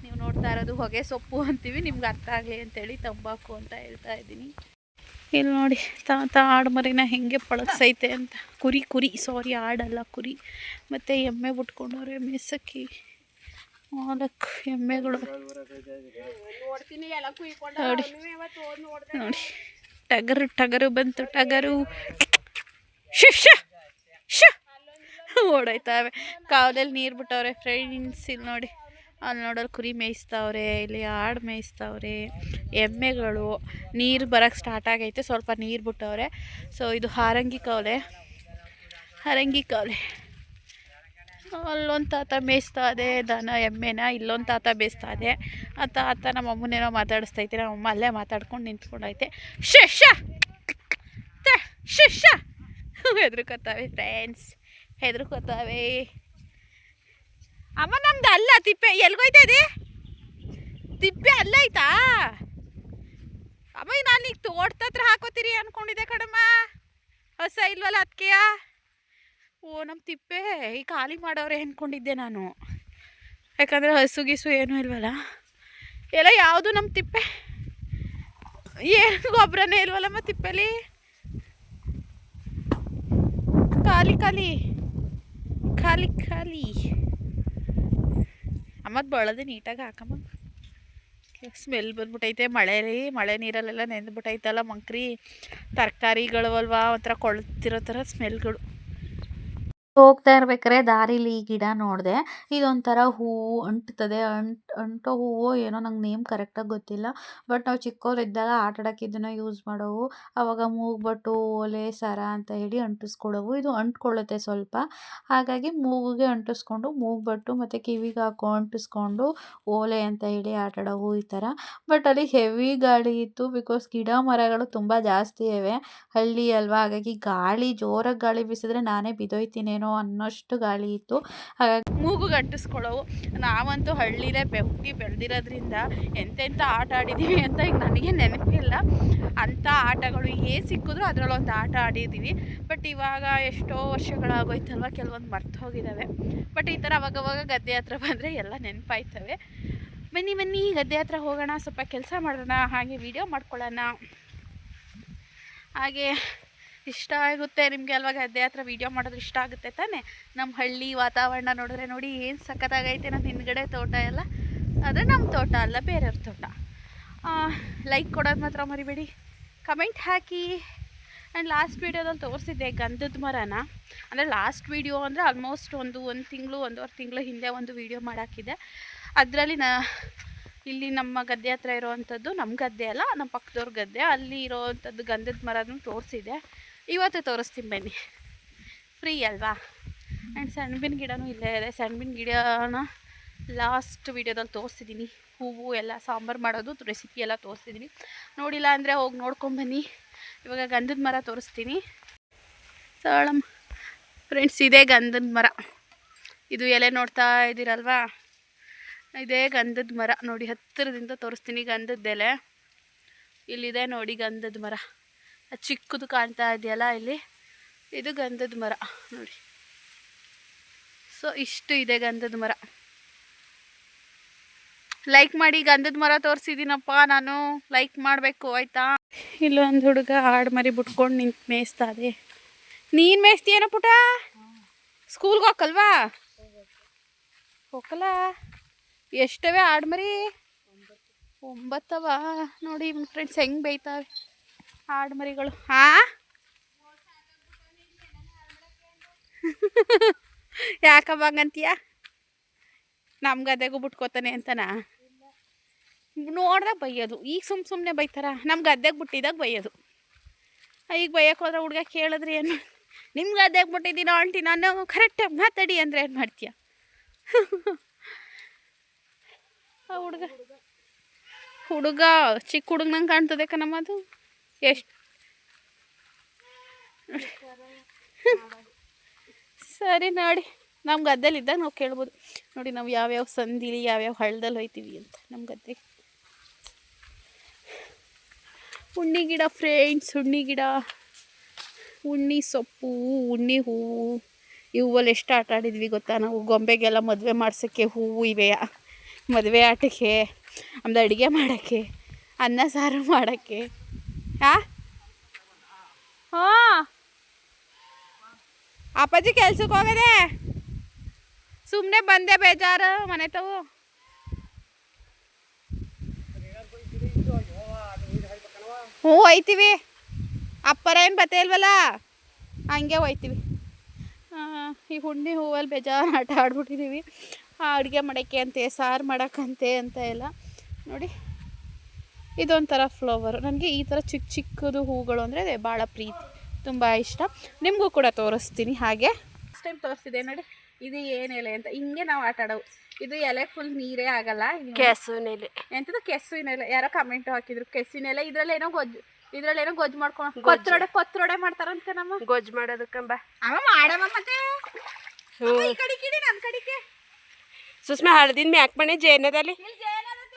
ನೀವು ನೋಡ್ತಾ ಇರೋದು ಹೊಗೆ ಸೊಪ್ಪು ಅಂತೀವಿ, ನಿಮ್ಗೆ ಅರ್ಥ ಆಗಲಿ ಅಂತೇಳಿ ತಂಬಾಕು ಅಂತ ಹೇಳ್ತಾ ಇದ್ದೀನಿ. ಇಲ್ಲಿ ನೋಡಿ ಆಡು ಮರಿನ ಹೆಂಗೆ ಪಳಗ್ಸೈತೆ ಅಂತ. ಕುರಿ ಆಡಲ್ಲ, ಕುರಿ. ಮತ್ತು ಎಮ್ಮೆ ಬಿಟ್ಕೊಂಡವ್ರೆ ಮೇಸಕ್ಕಿ. 4 ಎಮ್ಮೆಗಳು ನೋಡಿ. ಟಗರು ಬಂತು. ಟಗರು ಓಡಾಯ್ತಾವೆ. ಕಾವಲಲ್ಲಿ ನೀರು ಬಿಟ್ಟವ್ರೆ ಫ್ರೆಂಡ್ಸ್. ಇಲ್ಲಿ ನೋಡಿ, ಅಲ್ಲಿ ನೋಡೋರು ಕುರಿ ಮೇಯಿಸ್ತಾವ್ರೆ, ಇಲ್ಲಿ ಆಡು ಮೇಯಿಸ್ತಾವ್ರೆ, ಎಮ್ಮೆಗಳು. ನೀರು ಬರೋಕ್ಕೆ ಸ್ಟಾರ್ಟ್ ಆಗೈತೆ, ಸ್ವಲ್ಪ ನೀರು ಬಿಟ್ಟವ್ರೆ. ಸೊ ಇದು ಹಾರಂಗಿ ಕಾವಲೆ. ಅಲ್ಲೊಂದು ತಾತ ಮೇಯಿಸ್ತಾ ಇದೆ ದನ ಎಮ್ಮೆನ, ಇಲ್ಲೊಂದು ತಾತ ಬೇಯಿಸ್ತಾ ಇದೆ. ಆ ತಾತ ನಮ್ಮ ಅಮ್ಮನೇನೋ ಮಾತಾಡಿಸ್ತೈತೆ. ನಮ್ಮಮ್ಮ ಅಲ್ಲೇ ಮಾತಾಡ್ಕೊಂಡು ನಿಂತ್ಕೊಂಡೈತೆ. ಹೆದರ್ಕೋತಾವೆ ಫ್ರೆಂಡ್ಸ್, ಹೆದರ್ಕೋತಾವೆ. ಅಮ್ಮ ನಮ್ದು ಅಲ್ಲ ತಿಪ್ಪೆ. ಎಲ್ಗೋಯ್ತಾ ಇದೆ ತಿಪ್ಪೆ? ಅಲ್ಲ ಐತಾ ಅಮ್ಮ? ನಾನು ಈಗ ತೋಟದ ಹತ್ರ ಹಾಕೋತೀರಿ ಅಂದ್ಕೊಂಡಿದ್ದೆ ಕಣಮ್ಮ. ಹೊಸ ಇಲ್ವಲ್ಲ ಅದಕ್ಕೆಯ. ಓ ನಮ್ಮ ತಿಪ್ಪೆ ಈ ಖಾಲಿ ಮಾಡೋರೆ ಅಂದ್ಕೊಂಡಿದ್ದೆ ನಾನು, ಯಾಕಂದರೆ ಹಸುಗಿಸು ಏನೂ ಇಲ್ವಲ್ಲ. ಎಲ್ಲ ಯಾವುದು ನಮ್ಮ ತಿಪ್ಪೆ? ಏನು ಗೊಬ್ಬರನೇ ಇಲ್ವಲ್ಲಮ್ಮ ತಿಪ್ಪೆಲಿ. ಖಾಲಿ ಅಮ್ಮದು ಬಳದೆ ನೀಟಾಗಿ ಹಾಕಮ್ಮ. ಸ್ಮೆಲ್ ಬಂದ್ಬಿಟ್ಟೈತೆ. ಮಳೆ ನೀರಲ್ಲೆಲ್ಲ ನೆಂದ್ಬಿಟ್ಟೈತಲ್ಲ ಮಂಕ್ರಿ. ತರಕಾರಿಗಳು ಅಲ್ವಾ, ಒಂಥರ ಕೊಳ್ತಿರೋ ಥರ ಸ್ಮೆಲ್ಗಳು. ಹೋಗ್ತಾ ಇರ್ಬೇಕಾದ್ರೆ ದಾರಿಲಿ ಈ ಗಿಡ ನೋಡಿದೆ. ಇದೊಂಥರ ಹೂವು ಅಂಟ್ತದೆ. ಅಂಟೋ ಹೂವು ಏನೋ, ನಂಗೆ ನೇಮ್ ಕರೆಕ್ಟಾಗಿ ಗೊತ್ತಿಲ್ಲ. ಬಟ್ ನಾವು ಚಿಕ್ಕವರಿದ್ದಾಗ ಆಟಾಡೋಕ್ಕೆ ಇದನ್ನು ಯೂಸ್ ಮಾಡೋವು. ಆವಾಗ ಮೂಗ್ಬಟ್ಟು, ಓಲೆ, ಸರ ಅಂತ ಹೇಳಿ ಅಂಟಿಸ್ಕೊಡೋವು. ಇದು ಅಂಟ್ಕೊಳ್ಳುತ್ತೆ ಸ್ವಲ್ಪ, ಹಾಗಾಗಿ ಮೂಗಿಗೆ ಅಂಟಿಸ್ಕೊಂಡು ಮೂಗ್ಬಟ್ಟು ಮತ್ತು ಕಿವಿಗೆ ಅಂಟಿಸ್ಕೊಂಡು ಓಲೆ ಅಂತ ಹೇಳಿ ಆಟಾಡೋವು ಈ ಥರ. ಬಟ್ ಅಲ್ಲಿ ಹೆವಿ ಗಾಳಿ ಇತ್ತು, ಬಿಕಾಸ್ ಗಿಡ ಮರಗಳು ತುಂಬ ಜಾಸ್ತಿ ಇವೆ. ಹಳ್ಳಿ ಅಲ್ವಾ, ಹಾಗಾಗಿ ಜೋರಾಗಿ ಗಾಳಿ ಬೀಸಿದ್ರೆ ನಾನೇ ಬಿದ್ದೋಯ್ತೀನೇನೋ ಅನ್ನೋಷ್ಟು ಗಾಳಿ ಇತ್ತು. ಹಾಗಾಗಿ ಮೂಗುಗೆ ಅಂಟಿಸ್ಕೊಳ್ಳೋವು. ನಾವಂತೂ ಹಳ್ಳಿಲೇ ಬೆಳೆದಿರೋದ್ರಿಂದ ಎಂತೆಂಥ ಆಟ ಆಡಿದ್ದೀವಿ ಅಂತ ಈಗ ನನಗೆ ನೆನಪಿಲ್ಲ. ಅಂಥ ಆಟಗಳು ಸಿಕ್ಕಿದ್ರು ಅದರಲ್ಲೊಂದು ಆಟ ಆಡಿದ್ದೀವಿ. ಬಟ್ ಇವಾಗ ಎಷ್ಟೋ ವರ್ಷಗಳಾಗೋಯ್ತಲ್ವ, ಕೆಲವೊಂದು ಮರ್ತು ಹೋಗಿದ್ದಾವೆ. ಬಟ್ ಈ ಥರ ಅವಾಗವಾಗ ಗದ್ದೆ ಹತ್ರ ಬಂದರೆ ಎಲ್ಲ ನೆನಪಾಯ್ತವೆ. ಬನ್ನಿ ಗದ್ದೆ ಹತ್ರ ಹೋಗೋಣ, ಸ್ವಲ್ಪ ಕೆಲಸ ಮಾಡೋಣ, ಹಾಗೆ ವಿಡಿಯೋ ಮಾಡ್ಕೊಳ್ಳೋಣ. ಹಾಗೆ ಇಷ್ಟ ಆಗುತ್ತೆ ನಿಮಗೆ ಅಲ್ವಾ ಗದ್ದೆ ಹತ್ರ ವೀಡಿಯೋ ಮಾಡೋದು ಇಷ್ಟ ಆಗುತ್ತೆ ತಾನೇ? ನಮ್ಮ ಹಳ್ಳಿ ವಾತಾವರಣ ನೋಡಿದ್ರೆ ನೋಡಿ ಏನು ಸಖತ್ತಾಗೈತೆ. ನಮ್ಮ ಹಿಂದ್ಗಡೆ ತೋಟ ಎಲ್ಲ, ಆದರೆ ನಮ್ಮ ತೋಟ ಅಲ್ಲ, ಬೇರೆಯವ್ರ ತೋಟ. ಲೈಕ್ ಕೊಡೋದು ಮಾತ್ರ ಮರಿಬೇಡಿ, ಕಮೆಂಟ್ ಹಾಕಿ. ಆ್ಯಂಡ್ ಲಾಸ್ಟ್ ವೀಡಿಯೋದಲ್ಲಿ ತೋರಿಸಿದ್ದೆ ಗಂಧದ ಮರನ. ಅಂದರೆ ಲಾಸ್ಟ್ ವೀಡಿಯೋ ಅಂದರೆ ಆಲ್ಮೋಸ್ಟ್ ಒಂದು ತಿಂಗಳು, 1.5 ತಿಂಗಳು ಹಿಂದೆ ಒಂದು ವೀಡಿಯೋ ಮಾಡಾಕಿದ್ದೆ. ಅದರಲ್ಲಿ ಇಲ್ಲಿ ನಮ್ಮ ಗದ್ದೆ ಹತ್ರ ಇರೋವಂಥದ್ದು, ನಮ್ಮ ಗದ್ದೆ ಅಲ್ಲ, ನಮ್ಮ ಪಕ್ಕದವ್ರ ಗದ್ದೆ, ಅಲ್ಲಿ ಇರೋವಂಥದ್ದು ಗಂಧದ ಮರನೂ ತೋರಿಸಿದೆ. ಇವತ್ತು ತೋರಿಸ್ತೀನಿ ಬನ್ನಿ, ಫ್ರೀ ಅಲ್ವಾ. ಆ್ಯಂಡ್ ಸೆಣಬಿನ ಗಿಡನೂ ಇಲ್ಲೇ ಇದೆ. ಸೆಣಬಿನ ಗಿಡನ ಲಾಸ್ಟ್ ವೀಡಿಯೋದಲ್ಲಿ ತೋರಿಸಿದ್ದೀನಿ. ಹೂವು ಎಲ್ಲ ಸಾಂಬಾರು ಮಾಡೋದು ರೆಸಿಪಿ ಎಲ್ಲ ತೋರಿಸಿದ್ದೀನಿ. ನೋಡಿಲ್ಲ ಅಂದರೆ ಹೋಗಿ ನೋಡ್ಕೊಂಬನ್ನಿ. ಇವಾಗ ಗಂಧದ ಮರ ತೋರಿಸ್ತೀನಿ. ಸಳಮ್ ಫ್ರೆಂಡ್ಸ್, ಇದೇ ಗಂಧದ ಮರ. ಇದು ಎಲೆ ನೋಡ್ತಾ ಇದ್ದೀರಲ್ವಾ, ಇದೇ ಗಂಧದ ಮರ. ನೋಡಿ ಹತ್ತಿರದಿಂದ ತೋರಿಸ್ತೀನಿ. ಗಂಧದ ಎಲೆ ಇಲ್ಲಿದೆ ನೋಡಿ. ಗಂಧದ ಮರ ಚಿಕ್ಕದು ಕಾಣ್ತಾ ಇದೆಯಲ್ಲ ಇಲ್ಲಿ, ಇದು ಗಂಧದ ಮರ ನೋಡಿ. ಸೊ ಇಷ್ಟು ಇದೆ ಗಂಧದ ಮರ. ಲೈಕ್ ಮಾಡಿ. ಗಂಧದ ಮರ ತೋರಿಸಿದ್ದೀನಪ್ಪ ನಾನು, ಲೈಕ್ ಮಾಡಬೇಕು ಆಯಿತಾ. ಇಲ್ಲೊಂದು ಹುಡುಗ ಆಡು ಮರಿ ಬಿಟ್ಕೊಂಡು ನಿಂತು ಮೇಯಿಸ್ತಾ ಇದೆ. ನೀನು ಮೇಯಿಸ್ತೀಯೇನೋ ಪುಟ? ಸ್ಕೂಲ್ಗೆ ಹೋಗಲ್ವಾ? ಹೋಗಲ್ಲ ಎಷ್ಟವೆ ಆಡ್ಮರಿ 9 ನೋಡಿ ಫ್ರೆಂಡ್ಸ್ ಹೆಂಗೆ ಬೇಯ್ತಾವೆ ಆಡ್ಮರಿಗಳು. ಯಾಕಮ್ಮ ಹಂಗಂತೀಯ? ನಮ್ಮ ಗದ್ದೆಗೂ ಬಿಟ್ಕೋತಾನೆ ಅಂತನಾ? ನೋಡ್ದಾಗ ಬೈಯೋದು. ಈಗ ಸುಮ್ಮನೆ ಬೈತಾರ? ನಮ್ಮ ಗದ್ದೆಗೆ ಬಿಟ್ಟಿದಾಗ ಬೈಯೋದು. ಈಗ ಬೈಯಕ್ಕೆ ಹೋದ್ರೆ ಹುಡುಗ ಕೇಳಿದ್ರಿ ಏನು, ನಿಮ್ಮ ಗದ್ದೆಗೆ ಬಿಟ್ಟಿದ್ದೀನೋ ಆಂಟಿ ನಾನು ಕರೆಕ್ಟಾಗಿ ಮಾತಾಡಿ ಅಂದರೆ ಏನು ಮಾಡ್ತೀಯ? ಆ ಹುಡುಗ ಚಿಕ್ಕ ಹುಡುಗನಂಗೆ ಕಾಣ್ತದೆ ಕಣಮ್ಮ ಅದು. ಎಷ್ಟು ಸರಿ ನೋಡಿ, ನಮ್ಮ ಗದ್ದೆಲಿದ್ದಾಗ ನಾವು ಕೇಳ್ಬೋದು ನೋಡಿ ನಾವು ಯಾವ್ಯಾವ ಸಂದಿಲಿ ಯಾವ್ಯಾವ ಹಳ್ಳದಲ್ಲಿ ಹೋಯ್ತೀವಿ ಅಂತ. ನಮ್ಮ ಗದ್ದೆಗೆ ಉಣ್ಣಿ ಗಿಡ ಫ್ರೆಂಡ್ಸ್, ಉಣ್ಣಿ ಗಿಡ, ಉಣ್ಣಿ ಸೊಪ್ಪು, ಉಣ್ಣಿ ಹೂವು, ಇವುಲ್ಲಿ ಎಷ್ಟು ಆಟ ಆಡಿದ್ವಿ ಗೊತ್ತಾ ನಾವು. ಗೊಂಬೆಗೆಲ್ಲ ಮದುವೆ ಮಾಡ್ಸೋಕ್ಕೆ ಹೂವು ಇವೆಯ, ಮದುವೆ ಆಟಕ್ಕೆ, ಆಮೇಲೆ ಅಡುಗೆ ಮಾಡೋಕ್ಕೆ, ಅನ್ನ ಸಾರು ಮಾಡೋಕ್ಕೆ. ಹಾಂ ಅಪ್ಪಾಜಿ ಕೆಲ್ಸಕ್ಕೆ ಹೋಗದೆ, ಸುಮ್ಮನೆ ಬಂದೆ ಬೇಜಾರು ಮನೆ ತಾವು. ಹ್ಞೂ ಹೋಯ್ತೀವಿ, ಅಪ್ಪರ ಏನು ಬತ್ತೆ ಇಲ್ವಲ್ಲ, ಹಂಗೆ ಹೋಯ್ತೀವಿ. ಈ ಹುಣ್ಣಿ ಹೂವಲ್ಲಿ ಬೇಜಾರು ಆಟ ಆಡ್ಬಿಟ್ಟಿದ್ದೀವಿ. ಅಡುಗೆ ಮಾಡೋಕ್ಕೆ ಅಂತೆ, ಸಾರು ಮಾಡೋಕ್ಕಂತೆ ಅಂತ ಎಲ್ಲ ನೋಡಿ. ಇದೊಂಥರ ಫ್ಲವರು. ನನಗೆ ಈ ಥರ ಚಿಕ್ಕ ಚಿಕ್ಕದು ಹೂಗಳು ಅಂದರೆ ಭಾಳ ಪ್ರೀತಿ, ತುಂಬ ಇಷ್ಟ. ನಿಮಗೂ ಕೂಡ ತೋರಿಸ್ತೀನಿ. ಹಾಗೆ ಫಸ್ಟ್ ಟೈಮ್ ತೋರಿಸ್ತಿದೆ ನೋಡಿ, ಇದು ಏನು ಎಲೆ ಅಂತ. ಹಿಂಗೆ ನಾವು ಆಟ ಆಡೋವು. ಇದು ಎಲೆ ಫುಲ್ ನೀರೇ ಆಗಲ್ಲ. ಕೆಸುವಿನ ಎಲೆ ಎಂಥದ್ದು? ಕೆಸುವಿನ ಎಲೆ. ಯಾರೋ ಕಮೆಂಟು ಹಾಕಿದ್ರು ಕೆಸುವಿನ ಎಲೆ. ಇದರಲ್ಲೇನೋ ಗೊಜ್ಜು ಮಾಡ್ಕೊಂಡು ಕೊತ್ತರೋಡೆ ಮಾಡ್ತಾರಂತೆ. ನಮ್ಮ ಗೊಜ್ಜು ಮಾಡೋದಕ್ಕಂಬ ಅವ ಮಾಡಮ್ಮ. ಮತ್ತೆ ಈ ಕಡಿಕೆ ನಮ್ಮ ಕಡಿಕೆ ಸುಸ್ಮಾ ಹಳದಿನ ಮ್ಯಾಕ್ ಮನೆ ಜೇನದಲ್ಲಿ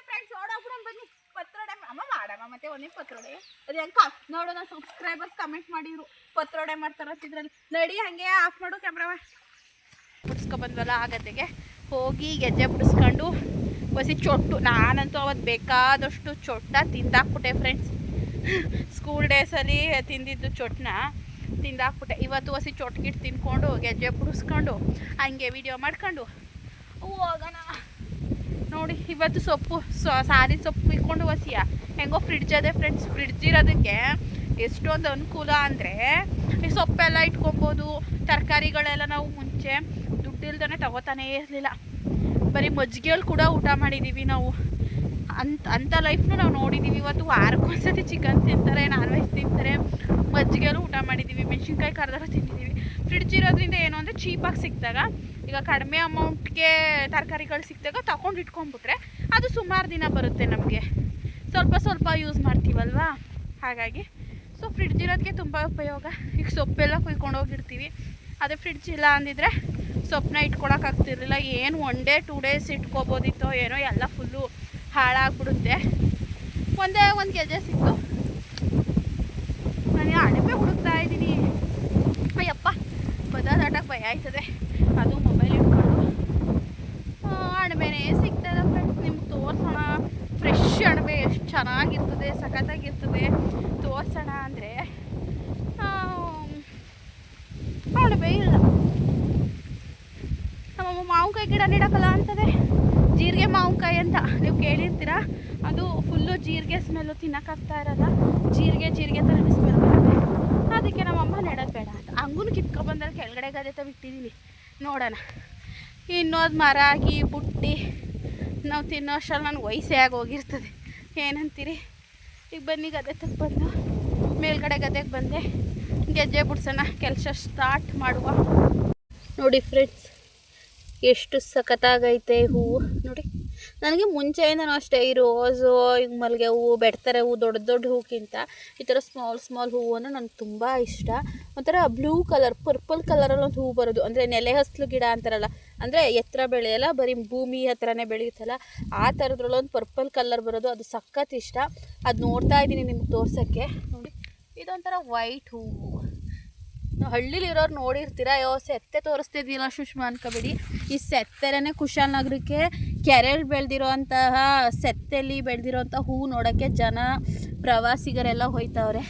ಫ್ರೆಂಡ್ಸ್ ಓಡೋಗ್ಬಿಡೋಣ ಬನ್ನಿ. ಪತ್ರೊಡೆ ಅಮ್ಮ ಮಾಡಮ್ಮ. ಮತ್ತೆ ಒಂದೇ ಪತ್ರೊಡೆ ಅದು ಹೆಂಗೆ ನೋಡು. ನಾನು ಸಬ್ಸ್ಕ್ರೈಬರ್ಸ್ ಕಮೆಂಟ್ ಮಾಡಿದ್ರು ಪತ್ರೊಡೆ ಮಾಡ್ತಾರಂತಿದ್ರಲ್ಲಿ. ನಡಿ ಹಾಗೆ ಆಫ್ ಮಾಡು ಕ್ಯಾಮ್ರಾವ. ಬಿಡಿಸ್ಕೊಬಂದ್ವಲ್ಲ ಆ ಗದ್ದೆಗೆ ಹೋಗಿ ಗೆಜ್ಜೆ ಬಿಡಿಸ್ಕೊಂಡು ಹೊಸಿ ಚೊಟ್ಟು. ನಾನಂತೂ ಅವತ್ತು ಬೇಕಾದಷ್ಟು ಚೊಟ್ಟ ತಿಂದಾಕ್ಬಿಟ್ಟೆ ಫ್ರೆಂಡ್ಸ್. ಸ್ಕೂಲ್ ಡೇಸಲ್ಲಿ ತಿಂದಿದ್ದು ಚೊಟ್ಟನ್ನ ತಿಂದಾಕ್ಬಿಟ್ಟೆ. ಇವತ್ತು ಹೊಸಿ ಚೊಟ್ಗಿಟ್ಟು ತಿನ್ಕೊಂಡು ಗೆಜ್ಜೆ ಬಿಡಿಸ್ಕೊಂಡು ಹಂಗೆ ವಿಡಿಯೋ ಮಾಡ್ಕೊಂಡು ಹೋಗೋಣ ನೋಡಿ. ಇವತ್ತು ಸೊಪ್ಪು ಸಾರಿ ಸೊಪ್ಪು ಇಟ್ಕೊಂಡು ಹೊಸಿಯ ಹೆಂಗೋ ಫ್ರಿಡ್ಜ್ ಅದೇ ಫ್ರೆಂಡ್ಸ್. ಫ್ರಿಡ್ಜ್ ಇರೋದಕ್ಕೆ ಎಷ್ಟೊಂದು ಅನುಕೂಲ ಅಂದರೆ ಈ ಸೊಪ್ಪೆಲ್ಲ ಇಟ್ಕೊಬೋದು. ತರಕಾರಿಗಳೆಲ್ಲ ನಾವು ಮುಂಚೆ ದುಡ್ಡಿಲ್ದೇ ತಗೋತಾನೇ ಇರಲಿಲ್ಲ. ಬರೀ ಮಜ್ಜಿಗೆಯಲ್ಲಿ ಕೂಡ ಊಟ ಮಾಡಿದ್ದೀವಿ ನಾವು. ಅಂಥ ಲೈಫ್ನು ನಾವು ನೋಡಿದ್ದೀವಿ. ಇವತ್ತು ವಾರಕ್ಕೊಂದ್ಸತಿ ಚಿಕನ್ ತಿಂತಾರೆ, ನಾನ್ ವೆಜ್ ತಿಂತಾರೆ, ಮಜ್ಜಿಗೆಯಲ್ಲೂ ಊಟ ಮಾಡಿದ್ದೀವಿ, ಮೆಣಸಿನ್ಕಾಯಿ ಕರ್ದಾರ ತಿಂದಿದ್ದೀವಿ. ಫ್ರಿಡ್ಜ್ ಇರೋದ್ರಿಂದ ಏನು ಅಂದರೆ ಚೀಪಾಗಿ ಸಿಕ್ಕಿದಾಗ, ಈಗ ಕಡಿಮೆ ಅಮೌಂಟ್ಗೆ ತರಕಾರಿಗಳು ಸಿಕ್ಕಿದಾಗ ತಗೊಂಡು ಇಟ್ಕೊಂಡ್ಬಿಟ್ರೆ ಅದು ಸುಮಾರು ದಿನ ಬರುತ್ತೆ ನಮಗೆ. ಸ್ವಲ್ಪ ಯೂಸ್ ಮಾಡ್ತೀವಲ್ವಾ, ಹಾಗಾಗಿ ಸೊ ಫ್ರಿಡ್ಜ್ ಇರೋದಕ್ಕೆ ತುಂಬ ಉಪಯೋಗ. ಈಗ ಸೊಪ್ಪೆಲ್ಲ ಕುಯ್ಕೊಂಡು ಹೋಗಿರ್ತೀವಿ. ಅದೇ ಫ್ರಿಡ್ಜ್ ಇಲ್ಲ ಅಂದಿದ್ರೆ ಸೊಪ್ಪನ್ನ ಇಟ್ಕೊಳಕ್ಕಾಗ್ತಿರ್ಲಿಲ್ಲ. ಏನು 1 ಡೇ 2 ಡೇಸ್ ಇಟ್ಕೊಬೋದಿತ್ತೋ ಏನೋ, ಎಲ್ಲ ಫುಲ್ಲು ಹಾಳಾಗ್ಬಿಡುತ್ತೆ. ಒಂದೇ ಒಂದು ಗೆಜ್ಜೆ ಸಿಕ್ತು. ನಾನು ಅಣಬೆ ಹುಡುಕ್ತಾ ಇದ್ದೀನಿ. ಅಯ್ಯಪ್ಪ ಬದಾದಾಟಕ್ಕೆ ಭಯ ಆಯ್ತದೆ. ಅದು ಮೊಬೈಲ್ ಇಟ್ಕೊಂಡು ಅಣಬೆನೇ ಸಿಗ್ತದೆ ಫ್ರೆಂಡ್ಸ್. ನಿಮ್ಗೆ ತೋರಿಸೋಣ. ಫ್ರೆಶ್ ಅಣಬೆ ಎಷ್ಟು ಚೆನ್ನಾಗಿರ್ತದೆ, ಸಖತ್ತಾಗಿರ್ತದೆ. ತೋರಿಸೋಣ ಅಂದರೆ ಅಣಬೆ ಇಲ್ಲ. ನಮ್ಮಮ್ಮ ಮಾವಿನಕಾಯಿ ಗಿಡ ನೆಡೋಕ್ಕಲ್ಲ ಅಂತದೆ. ಜೀರಿಗೆ ಮಾವಿನಕಾಯಿ ಅಂತ ನೀವು ಕೇಳಿರ್ತೀರ. ಅದು ಫುಲ್ಲು ಜೀರಿಗೆ ಸ್ಮೆಲ್ಲು, ತಿನ್ನೋಕ್ಕಾಗ್ತಾ ಇರಲ್ಲ. ಜೀರಿಗೆ ಥರ ಸ್ಮೆಲ್ ಬರುತ್ತೆ. ಅದಕ್ಕೆ ನಮ್ಮಮ್ಮ ನೆಡೋದು ಬೇಡ ಅಂತ ಹಂಗೂ ಕಿತ್ಕೊಬಂದಲ್ಲಿ ಕೆಳಗಡೆ ಗದೆ ಬಿಟ್ಟಿದ್ದೀನಿ. ನೋಡೋಣ. ಇನ್ನೊಂದು ಮರ ಆಗಿ ಬುಟ್ಟಿ ನಾವು ತಿನ್ನೋ ಅಷ್ಟರಲ್ಲಿ ನನಗೆ ವಯಸ್ಸೇ ಆಗೋಗಿರ್ತದೆ. ಏನಂತೀರಿ? ಈಗ ಬನ್ನಿ ಗದೆ ಬಂದು ಮೇಲ್ಗಡೆ ಗದ್ದೆಗೆ ಬಂದೆ. ಗೆಜ್ಜೆ ಬಿಡ್ಸೋಣ, ಕೆಲಸ ಸ್ಟಾರ್ಟ್ ಮಾಡುವ. ನೋಡಿ ಫ್ರೆಂಡ್ಸ್, ಎಷ್ಟು ಸಖತ್ತಾಗೈತೆ ಹೂವು ನೋಡಿ. ನನಗೆ ಮುಂಚೆಯಿಂದನೂ ಅಷ್ಟೇ ಈ ರೋಸು, ಈಗ ಮಲ್ಲಿಗೆ ಹೂವು, ಬೆಡ್ತಾರೆ ಹೂವು, ದೊಡ್ಡ ಹೂಕ್ಕಿಂತ ಈ ಥರ ಸ್ಮಾಲ್ ಹೂವನ್ನು ನನಗೆ ತುಂಬ ಇಷ್ಟ. ಒಂಥರ ಬ್ಲೂ ಕಲರ್, ಪರ್ಪಲ್ ಕಲರಲ್ಲಿ ಒಂದು ಹೂವು ಬರೋದು, ಅಂದರೆ ನೆಲೆ ಹಸ್ಲು ಗಿಡ ಅಂತಾರಲ್ಲ, ಅಂದರೆ ಎತ್ತರ ಬೆಳೆಯಲ್ಲ, ಬರೀ ಭೂಮಿ ಹತ್ರನೇ ಬೆಳೆಯುತ್ತಲ್ಲ ಆ ಥರದ್ರಲ್ಲೊಂದು ಪರ್ಪಲ್ ಕಲರ್ ಬರೋದು, ಅದು ಸಖತ್ ಇಷ್ಟ. ಅದು ನೋಡ್ತಾ ಇದ್ದೀನಿ ನಿಮ್ಗೆ ತೋರ್ಸೋಕ್ಕೆ. ನೋಡಿ, ಇದೊಂಥರ ವೈಟ್ ಹೂವು. ಹಳ್ಳಿಲಿರೋರು ನೋಡಿರ್ತೀರ. ಸೆತ್ತೆ ತೋರಿಸ್ತಿದ್ದೀನ ಸುಷ್ಮಾ ಅನ್ಕೋಬೇಡಿ. ಈ ಸೆತ್ತೆರೇ ಕುಶಾಲನಗರಕ್ಕೆ ಕೆರೆಯಲ್ಲಿ ಬೆಳೆದಿರೋಂತಹ ಸೆತ್ತೆಯಲ್ಲಿ ಬೆಳೆದಿರೋಂಥ ಹೂವು ನೋಡೋಕ್ಕೆ ಜನ ಪ್ರವಾಸಿಗರೆಲ್ಲ ಹೋಯ್ತವ್ರೆ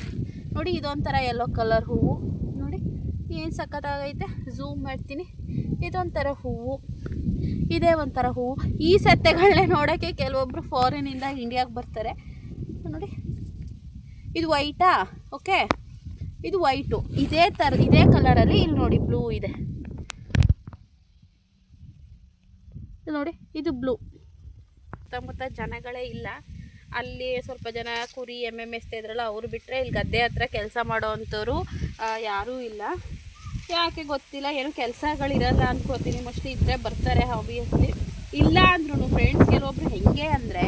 ನೋಡಿ. ಇದೊಂಥರ ಯೆಲ್ಲೋ ಕಲರ್ ಹೂವು ನೋಡಿ, ಏನು ಸಖತ್ತಾಗೈತೆ. ಝೂಮ್ ಮಾಡ್ತೀನಿ, ಇದೊಂಥರ ಹೂವು, ಇದೇ ಒಂಥರ ಹೂವು. ಈ ಸತ್ತೆಗಳನ್ನೇ ನೋಡೋಕ್ಕೆ ಕೆಲವೊಬ್ಬರು ಫಾರಿನಿಂದ ಇಂಡಿಯಾಗೆ ಬರ್ತಾರೆ. ನೋಡಿ, ಇದು ವೈಟಾ? ಓಕೆ, ಇದು ವೈಟು. ಇದೇ ಕಲರಲ್ಲಿ ಇಲ್ಲಿ ನೋಡಿ ಬ್ಲೂ ಇದೆ. ನೋಡಿ, ಇದು ಬ್ಲೂ. ಸುತ್ತಮುತ್ತ ಜನಗಳೇ ಇಲ್ಲ. ಅಲ್ಲಿ ಸ್ವಲ್ಪ ಜನ ಕುರಿ ಎಮ್ಮೆ ಮೇಸ್ತಾ ಇದ್ರಲ್ಲ ಅವರು ಬಿಟ್ಟರೆ ಇಲ್ಲಿ ಗದ್ದೆ ಹತ್ರ ಕೆಲಸ ಮಾಡೋ ಅಂಥವ್ರು ಯಾರೂ ಇಲ್ಲ. ಯಾಕೆ ಗೊತ್ತಿಲ್ಲ, ಏನು ಕೆಲಸಗಳಿರಲ್ಲ ಅನ್ಕೋತೀನಿ. ಮೋಸ್ಟ್ಲಿ ಇದ್ದರೆ ಬರ್ತಾರೆ ಆಬ್ವಿಯಸ್ಲಿ. ಇಲ್ಲ ಅಂದ್ರೂ ಫ್ರೆಂಡ್ಸ್ ಕೆಲವೊಬ್ರು ಹೆಂಗೆ ಅಂದರೆ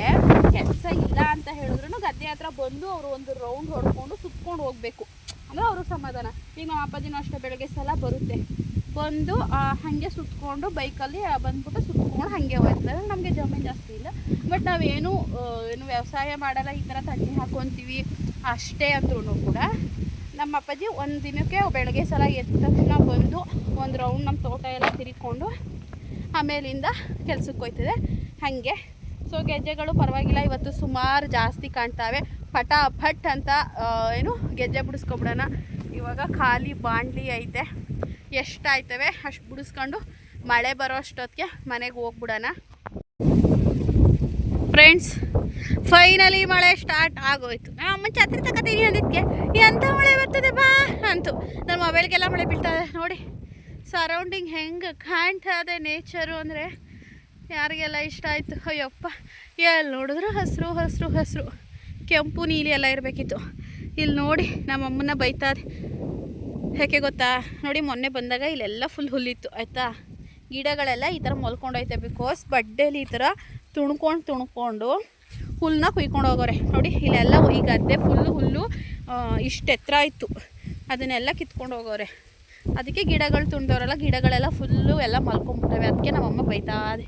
ಕೆಲಸ ಇಲ್ಲ ಅಂತ ಹೇಳಿದ್ರು ಗದ್ದೆ ಹತ್ರ ಬಂದು ಅವರು ಒಂದು ರೌಂಡ್ ಹೊಡ್ಕೊಂಡು ಸುತ್ಕೊಂಡು ಹೋಗಬೇಕು ಅಂದರೆ ಅವರು ಸಮಾಧಾನ. ಈಗ ನಮ್ಮ ಅಪ್ಪಾಜಿನೂ ಅಷ್ಟೇ ಬೆಳಗ್ಗೆ ಸಲ ಬರುತ್ತೆ, ಬಂದು ಹಾಗೆ ಸುತ್ಕೊಂಡು ಬೈಕಲ್ಲಿ ಬಂದ್ಬಿಟ್ಟು ಸುತ್ಕೊಂಡು ಹಾಗೆ ಹೋಗ್ತಾರೆ. ನಮಗೆ ಜಮೀನು ಜಾಸ್ತಿ ಇಲ್ಲ, ಬಟ್ ನಾವೇನು ವ್ಯವಸಾಯ ಮಾಡಲ್ಲ. ಈ ಥರ ತಣ್ಣಿ ಹಾಕ್ಕೊತೀವಿ ಅಷ್ಟೇ ಅಂದ್ರೂ ಕೂಡ ನಮ್ಮ ಅಪ್ಪಾಜಿ ಒಂದು ದಿನಕ್ಕೆ ಬೆಳಗ್ಗೆ ಸಲ ಎದ್ದ ತಕ್ಷಣ ಬಂದು ಒಂದು ರೌಂಡ್ ನಮ್ಮ ತೋಟ ಎಲ್ಲ ತಿರ್ಕೊಂಡು ಆಮೇಲಿಂದ ಕೆಲ್ಸಕ್ಕೆ ಹೋಯ್ತದೆ ಹಾಗೆ. ಸೊ ಗೆಜ್ಜೆಗಳು ಪರವಾಗಿಲ್ಲ, ಇವತ್ತು ಸುಮಾರು ಜಾಸ್ತಿ ಕಾಣ್ತಾವೆ. ಪಟ್ ಅಂತ ಗೆಜ್ಜೆ ಬಿಡಿಸ್ಕೊಬಿಡೋಣ. ಇವಾಗ ಖಾಲಿ ಬಾಂಡ್ಲಿ ಐತೆ, ಎಷ್ಟಾಯ್ತವೆ ಅಷ್ಟು ಬಿಡಿಸ್ಕೊಂಡು ಮಳೆ ಬರೋ ಅಷ್ಟೊತ್ತಿಗೆ ಮನೆಗೆ ಹೋಗ್ಬಿಡೋಣ. ಫ್ರೆಂಡ್ಸ್, ಫೈನಲಿ ಮಳೆ ಸ್ಟಾರ್ಟ್ ಆಗೋಯ್ತು. ಅಮ್ಮ ಛತ್ರಿ ತಗೋತೀನಿ ಅಂದಿದ್ದಕ್ಕೆ ಎಂಥ ಮಳೆ ಬರ್ತದೆ ಬಾ ಅಂತು. ನನ್ನ ಮೊಬೈಲ್ಗೆಲ್ಲ ಮಳೆ ಬೀಳ್ತದೆ ನೋಡಿ. ಸರೌಂಡಿಂಗ್ ಹೆಂಗೆ ಕಾಣ್ತಾ ಇದೆ ನೇಚರು ಅಂದರೆ ಯಾರಿಗೆಲ್ಲ ಇಷ್ಟ ಆಯಿತು. ಅಯ್ಯಪ್ಪ, ಎಲ್ಲಿ ನೋಡಿದ್ರು ಹಸಿರು ಹಸಿರು ಹಸಿರು, ಕೆಂಪು ನೀಲಿ ಎಲ್ಲ ಇರಬೇಕಿತ್ತು. ಇಲ್ಲಿ ನೋಡಿ ನಮ್ಮಮ್ಮನ ಬೈತಾರೆ. ಯಾಕೆ ಗೊತ್ತಾ, ನೋಡಿ ಮೊನ್ನೆ ಬಂದಾಗ ಇಲ್ಲೆಲ್ಲ ಫುಲ್ ಹುಲ್ಲಿತ್ತು ಆಯಿತಾ. ಗಿಡಗಳೆಲ್ಲ ಈ ಥರ ಮೊಲ್ಕೊಂಡೈತೆ. ಬಿಕಾಸ್ ಬಡ್ಡೇಲಿ ಈ ಥರ ತುಣ್ಕೊಂಡು ಹುಲ್ಲನ್ನ ಕುಯ್ಕೊಂಡು ಹೋಗೋರೆ. ನೋಡಿ ಇಲ್ಲೆಲ್ಲ ಈ ಗದ್ದೆ ಫುಲ್ಲು ಹುಲ್ಲು ಇಷ್ಟು ಎತ್ತರ ಇತ್ತು, ಅದನ್ನೆಲ್ಲ ಕಿತ್ಕೊಂಡು ಹೋಗೋರೆ. ಅದಕ್ಕೆ ಗಿಡಗಳು ತುಂಡೋರಲ್ಲ, ಗಿಡಗಳೆಲ್ಲ ಫುಲ್ಲು ಎಲ್ಲ ಮಲ್ಕೊಂಡ್ಬಿಟ್ಟವೆ. ಅದಕ್ಕೆ ನಮ್ಮಮ್ಮ ಬೈತಾ ಇದೆ.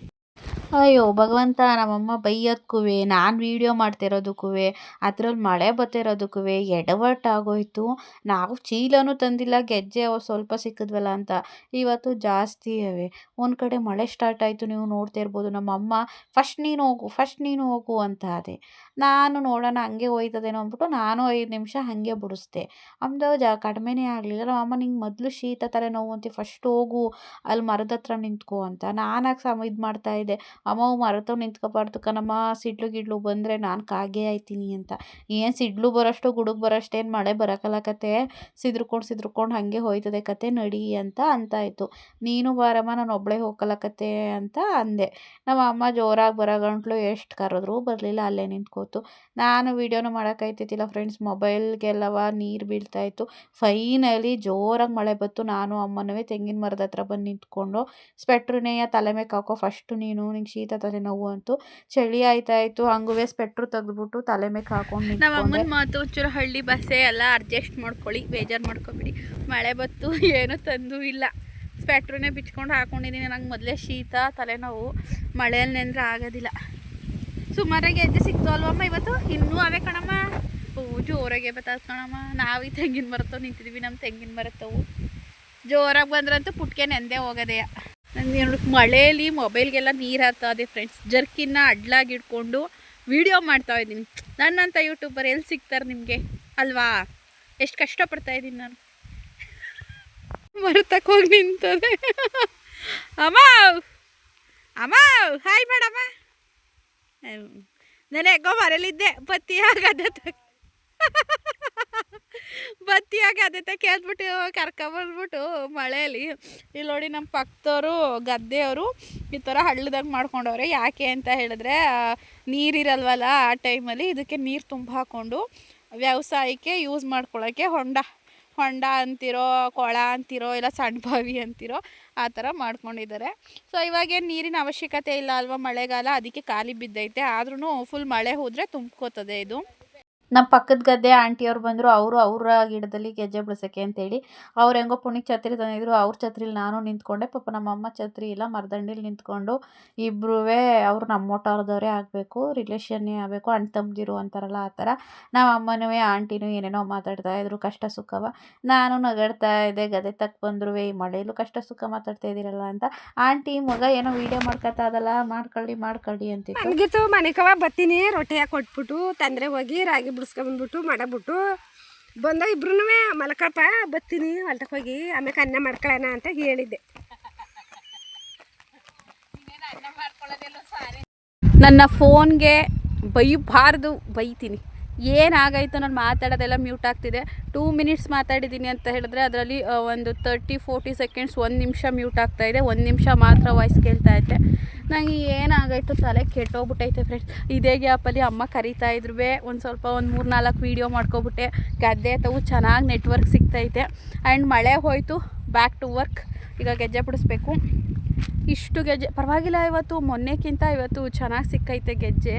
ಅಯ್ಯೋ ಭಗವಂತ, ನಮ್ಮಮ್ಮ ಬೈಯೋದಕ್ಕೂ ನಾನು ವೀಡಿಯೋ ಮಾಡ್ತಿರೋದಕ್ಕೂ ಅದ್ರಲ್ಲಿ ಮಳೆ ಬರ್ತಿರೋದಕ್ಕೂ ಎಡವಟ್ಟಾಗೋಯ್ತು. ನಾವು ಚೀಲನೂ ತಂದಿಲ್ಲ, ಗೆಜ್ಜೆ ಸ್ವಲ್ಪ ಸಿಕ್ಕಿದ್ವಲ್ಲ ಅಂತ. ಇವತ್ತು ಜಾಸ್ತಿ ಅವೆ. ಒಂದು ಕಡೆ ಮಳೆ ಸ್ಟಾರ್ಟ್ ಆಯಿತು, ನೀವು ನೋಡ್ತಾ ಇರ್ಬೋದು. ನಮ್ಮಮ್ಮ ಫಸ್ಟ್ ನೀನು ಹೋಗು ಅಂತ ಅದೇ. ನಾನು ನೋಡೋಣ ಹಂಗೆ ಹೋಯ್ತದೇನೋ ಅಂದ್ಬಿಟ್ಟು ನಾನು 5 ನಿಮಿಷ ಹಾಗೆ ಬಿಡಿಸ್ದೆ. ಅಂದು ಕಡಿಮೆನೇ ಆಗಲಿಲ್ಲ. ನಮ್ಮಮ್ಮ ನಿಂಗೆ ಮೊದಲು ಶೀತ ತಲೆನೋವು ಅಂತ, ಫಸ್ಟ್ ಹೋಗು ಅಲ್ಲಿ ಮರದ ಹತ್ರ ನಿಂತ್ಕೋ ಅಂತ. ನಾನಾಗಿ ಇದು ಮಾಡ್ತಾಯಿದ್ದೆ. ಅಮ್ಮ ಮರತವ್ ನಿಂತ್ಕೊಬಾರ್ದು ಕಣಮ್ಮ, ಸಿಡ್ಲು ಬಂದರೆ ನಾನು ಕಾಗೆ ಆಯ್ತೀನಿ ಅಂತ. ಏನು ಸಿಡ್ಲು ಬರೋಷ್ಟು ಗುಡುಗು ಬರೋಷ್ಟು ಏನು ಮಳೆ ಬರೋಕ್ಕಲ್ಲ ಕತೆ, ಸಿದ್ರುಕೊಂಡು ಹಾಗೆ ಹೋಯ್ತದೆ ಕತೆ, ನಡಿ ಅಂತ ಅಂತಾಯಿತು. ನೀನು ಬಾರಮ್ಮ, ನಾನು ಒಬ್ಬಳೇ ಹೋಗಲ್ಲ ಕತೆ ಅಂತ ಅಂದೆ. ನಮ್ಮ ಅಮ್ಮ ಜೋರಾಗಿ ಬರೋ ಗಂಟ್ಲು ಎಷ್ಟು ಕರೆದ್ರೂ ಬರಲಿಲ್ಲ, ಅಲ್ಲೇ ನಿಂತ್ಕೋತು. ನಾನು ವೀಡಿಯೋನು ಮಾಡೋಕ್ಕಾಯ್ತಿದ್ದಿಲ್ಲ ಫ್ರೆಂಡ್ಸ್, ಮೊಬೈಲ್ಗೆಲ್ಲವ ನೀರು ಬೀಳ್ತಾಯಿತ್ತು. ಫೈನಲಿ ಜೋರಾಗಿ ಮಳೆ ಬಂತು. ನಾನು ಅಮ್ಮನವೇ ತೆಂಗಿನ ಮರದ ಹತ್ರ ಬಂದು ನಿಂತ್ಕೊಂಡು ಸ್ವೆಟ್ರನ್ನೇ ತಲೆ ಮೇಲೆ ಹಾಕೋ ಫಸ್ಟು ನೀನು, ನಿಂಗೆ ಶೀತ ತಲೆನೋವು ಅಂತು. ಚಳಿ ಆಯ್ತಾಯಿತು, ಹಂಗುವೆ ಸ್ವೆಟ್ರು ತೆಗೆದ್ಬಿಟ್ಟು ತಲೆ ಮೇಲೆ ಹಾಕೊಂಡು ನಮ್ಮ ಅಮ್ಮನ ಮಾತು ಒಂಚೂರು ಹಳ್ಳಿ ಭಾಷೆ ಎಲ್ಲ ಅಡ್ಜಸ್ಟ್ ಮಾಡ್ಕೊಳ್ಳಿ, ಬೇಜಾರು ಮಾಡ್ಕೊಬಿಡಿ. ಮಳೆ ಬತ್ತು ಏನೂ ತಂದು ಇಲ್ಲ, ಸ್ವೆಟ್ರನ್ನೇ ಬಿಚ್ಕೊಂಡು ಹಾಕ್ಕೊಂಡಿದ್ದೀನಿ. ನಂಗೆ ಮೊದಲೇ ಶೀತ ತಲೆನೋವು, ಮಳೆಯಲ್ಲಿ ನೆಂದರೆ ಆಗೋದಿಲ್ಲ. ಸುಮಾರಾಗಿ ಹೆಜ್ಜೆ ಸಿಕ್ತು ಅಲ್ವಮ್ಮ ಇವತ್ತು? ಇನ್ನೂ ಅವೇ ಕಣಮ್ಮ, ಜೋರಾಗೆ ಬರ್ತದೆ ಕಣಮ್ಮ. ನಾವು ಈ ತೆಂಗಿನ ಮರತ್ತವು ನಿಂತಿದ್ದೀವಿ, ನಮ್ಮ ತೆಂಗಿನ ಮರತ್ತವು ಜೋರಾಗಿ ಬಂದ್ರಂತೂ ಪುಟ್ಕೆ ನೆಂದೇ ಹೋಗೋದೆಯ. ನನಗೆ ಮಳೆಯಲ್ಲಿ ಮೊಬೈಲ್ಗೆಲ್ಲ ನೀರು ಹಾಕ್ತಾ ಇದೆ ಫ್ರೆಂಡ್ಸ್. ಜರ್ಕಿನ್ನ ಅಡ್ಲಾಗಿ ಇಟ್ಕೊಂಡು ವೀಡಿಯೋ ಮಾಡ್ತಾಯಿದ್ದೀನಿ. ನನ್ನಂಥ ಯೂಟ್ಯೂಬರ್ ಎಲ್ಲಿ ಸಿಗ್ತಾರೆ ನಿಮಗೆ ಅಲ್ವಾ? ಎಷ್ಟು ಕಷ್ಟಪಡ್ತಾಯಿದ್ದೀನಿ ನಾನು. ಮರತಕ್ಕೆ ಹೋಗಿ ನಿಂತದೆ. ಅಮ್ಮ ಹಾಯ್ ಮೇಡಮ್ಮ. ನಾನು ಹೆಂಗೋ ಮರಲಿದ್ದೆ, ಬತ್ತಿಯಾಗಿ ಅದೇ ಕೇಳ್ಬಿಟ್ಟು ಕರ್ಕೊಬಂದ್ಬಿಟ್ಟು ಮಳೆಯಲ್ಲಿ. ಇಲ್ಲಿ ನೋಡಿ ನಮ್ಮ ಪಕ್ಕದವರು ಗದ್ದೆಯವರು ಈ ಥರ ಹಳ್ಳದಾಗ ಮಾಡ್ಕೊಂಡವ್ರೆ. ಯಾಕೆ ಅಂತ ಹೇಳಿದ್ರೆ ನೀರಿರಲ್ವಲ್ಲ ಆ ಟೈಮಲ್ಲಿ, ಇದಕ್ಕೆ ನೀರು ತುಂಬ ಹಾಕ್ಕೊಂಡು ವ್ಯವಸಾಯಕ್ಕೆ ಯೂಸ್ ಮಾಡ್ಕೊಳ್ಳೋಕ್ಕೆ ಹೊಂಡ ಅಂತಿರೋ, ಕೊಳ ಅಂತಿರೋ, ಇಲ್ಲ ಸಣ್ಣ ಬಾವಿ ಅಂತಿರೋ ಆ ಥರ ಮಾಡ್ಕೊಂಡಿದ್ದಾರೆ. ಸೊ ಇವಾಗೇನು ನೀರಿನ ಅವಶ್ಯಕತೆ ಇಲ್ಲ ಅಲ್ವಾ, ಮಳೆಗಾಲ, ಅದಕ್ಕೆ ಖಾಲಿ ಬಿದ್ದೈತೆ. ಆದ್ರೂ ಫುಲ್ ಮಳೆ ಹೋದರೆ ತುಂಬ್ಕೋತದೆ ಇದು. ನಮ್ಮ ಪಕ್ಕದ ಗದ್ದೆ ಆಂಟಿಯವ್ರು ಬಂದರು. ಅವರ ಗಿಡದಲ್ಲಿ ಗೆಜ್ಜೆ ಬಿಡ್ಸೋಕ್ಕೆ ಅಂತೇಳಿ ಅವ್ರು ಹೆಂಗೋ ಪುಣ್ಯಕ್ಕೆ ಛತ್ರಿ ತಂದಿದ್ರು. ಅವ್ರ ಛತ್ರಿಲಿ ನಾನು ನಿಂತ್ಕೊಂಡೆ. ಪಾಪ ನಮ್ಮಮ್ಮ ಛತ್ರಿ ಇಲ್ಲ, ಮರದಂಡಿಲಿ ನಿಂತ್ಕೊಂಡು ಇಬ್ಬರೂ ಅವರು ನಮ್ಮ ಮೋಟಾರ್ದವರೇ ಆಗಬೇಕು, ರಿಲೇಷನ್ನೇ ಆಗಬೇಕು, ಅಣ್ಣ ತಮ್ಮದಿರು ಅಂತಾರಲ್ಲ ಆ ಥರ. ನಮ್ಮ ಅಮ್ಮನೂ ಆಂಟಿನೂ ಏನೇನೋ ಮಾತಾಡ್ತಾಯಿದ್ರು, ಕಷ್ಟ ಸುಖವ. ನಾನು ನಗಾಡ್ತಾ ಇದ್ದೆ. ಗದ್ದೆ ತಕ್ಕ ಬಂದ್ರು, ಈ ಮಳೆಯಲ್ಲೂ ಕಷ್ಟ ಸುಖ ಮಾತಾಡ್ತಾ ಇದ್ದೀರಲ್ಲ ಅಂತ. ಆಂಟಿ ಮಗ ಏನೋ ವೀಡಿಯೋ ಮಾಡ್ಕೊತಾ ಅದಲ್ಲ, ಮಾಡ್ಕೊಳ್ಳಿ ಅಂತಿತ್ತು. ನನಗಿತ್ತು ಮನೆಕವ ಬರ್ತೀನಿ, ರೊಟ್ಟಿ ಹಾಕಿ ಕೊಟ್ಬಿಟ್ಟು ತಂದ್ರೆ ಹೋಗಿ ರಾಗಿ ಬಿಡಿಸ್ಕೊಂಡ್ಬಂದ್ಬಿಟ್ಟು ಮಾಡಬಿಟ್ಟು ಬಂದ ಇಬ್ರು ಮಲ್ಕಪ್ಪ ಬರ್ತೀನಿ ಹೊಲ್ಟಕ್ಕೆ ಹೋಗಿ, ಆಮೇಲೆ ಅನ್ನ ಮಾಡ್ಕೊಳ್ಳೋಣ ಅಂತ ಹೇಳಿದ್ದೆ. ನನ್ನ ಫೋನ್ಗೆ ಬೈಬಾರ್ದು, ಬೈತೀನಿ. ಏನಾಗಾಯಿತು ನಾನು ಮಾತಾಡೋದೆಲ್ಲ ಮ್ಯೂಟ್ ಆಗ್ತಿದೆ. 2 ಮಿನಿಟ್ಸ್ ಮಾತಾಡಿದ್ದೀನಿ ಅಂತ ಹೇಳಿದ್ರೆ ಅದರಲ್ಲಿ ಒಂದು 30-40 ಸೆಕೆಂಡ್ಸ್ 1 ನಿಮಿಷ ಮ್ಯೂಟ್ ಆಗ್ತಾಯಿದೆ, 1 ನಿಮಿಷ ಮಾತ್ರ ವಾಯ್ಸ್ ಕೇಳ್ತಾ ಐತೆ. ನನಗೆ ಏನಾಗಾಯಿತು ತಲೆ ಕೆಟ್ಟೋಗ್ಬಿಟ್ಟೈತೆ ಫ್ರೆಂಡ್ಸ್. ಇದೇ ಗ್ಯಾಪಲ್ಲಿ ಅಮ್ಮ ಕರಿತಾ ಇದ್ರು, ಒಂದು ಸ್ವಲ್ಪ 3-4 ವೀಡಿಯೋ ಮಾಡ್ಕೊಬಿಟ್ಟೆ. ಗದ್ದೆ ತವು ಚೆನ್ನಾಗಿ ನೆಟ್ವರ್ಕ್ ಸಿಗ್ತೈತೆ. ಆ್ಯಂಡ್ ಮಳೆ ಹೋಯಿತು, ಬ್ಯಾಕ್ ಟು ವರ್ಕ್. ಈಗ ಗೆಜ್ಜೆ ಬಿಡಿಸ್ಬೇಕು. ಇಷ್ಟು ಗೆಜ್ಜೆ ಪರವಾಗಿಲ್ಲ, ಇವತ್ತು ಮೊನ್ನೆಕ್ಕಿಂತ ಇವತ್ತು ಚೆನ್ನಾಗಿ ಸಿಕ್ಕೈತೆ ಗೆಜ್ಜೆ.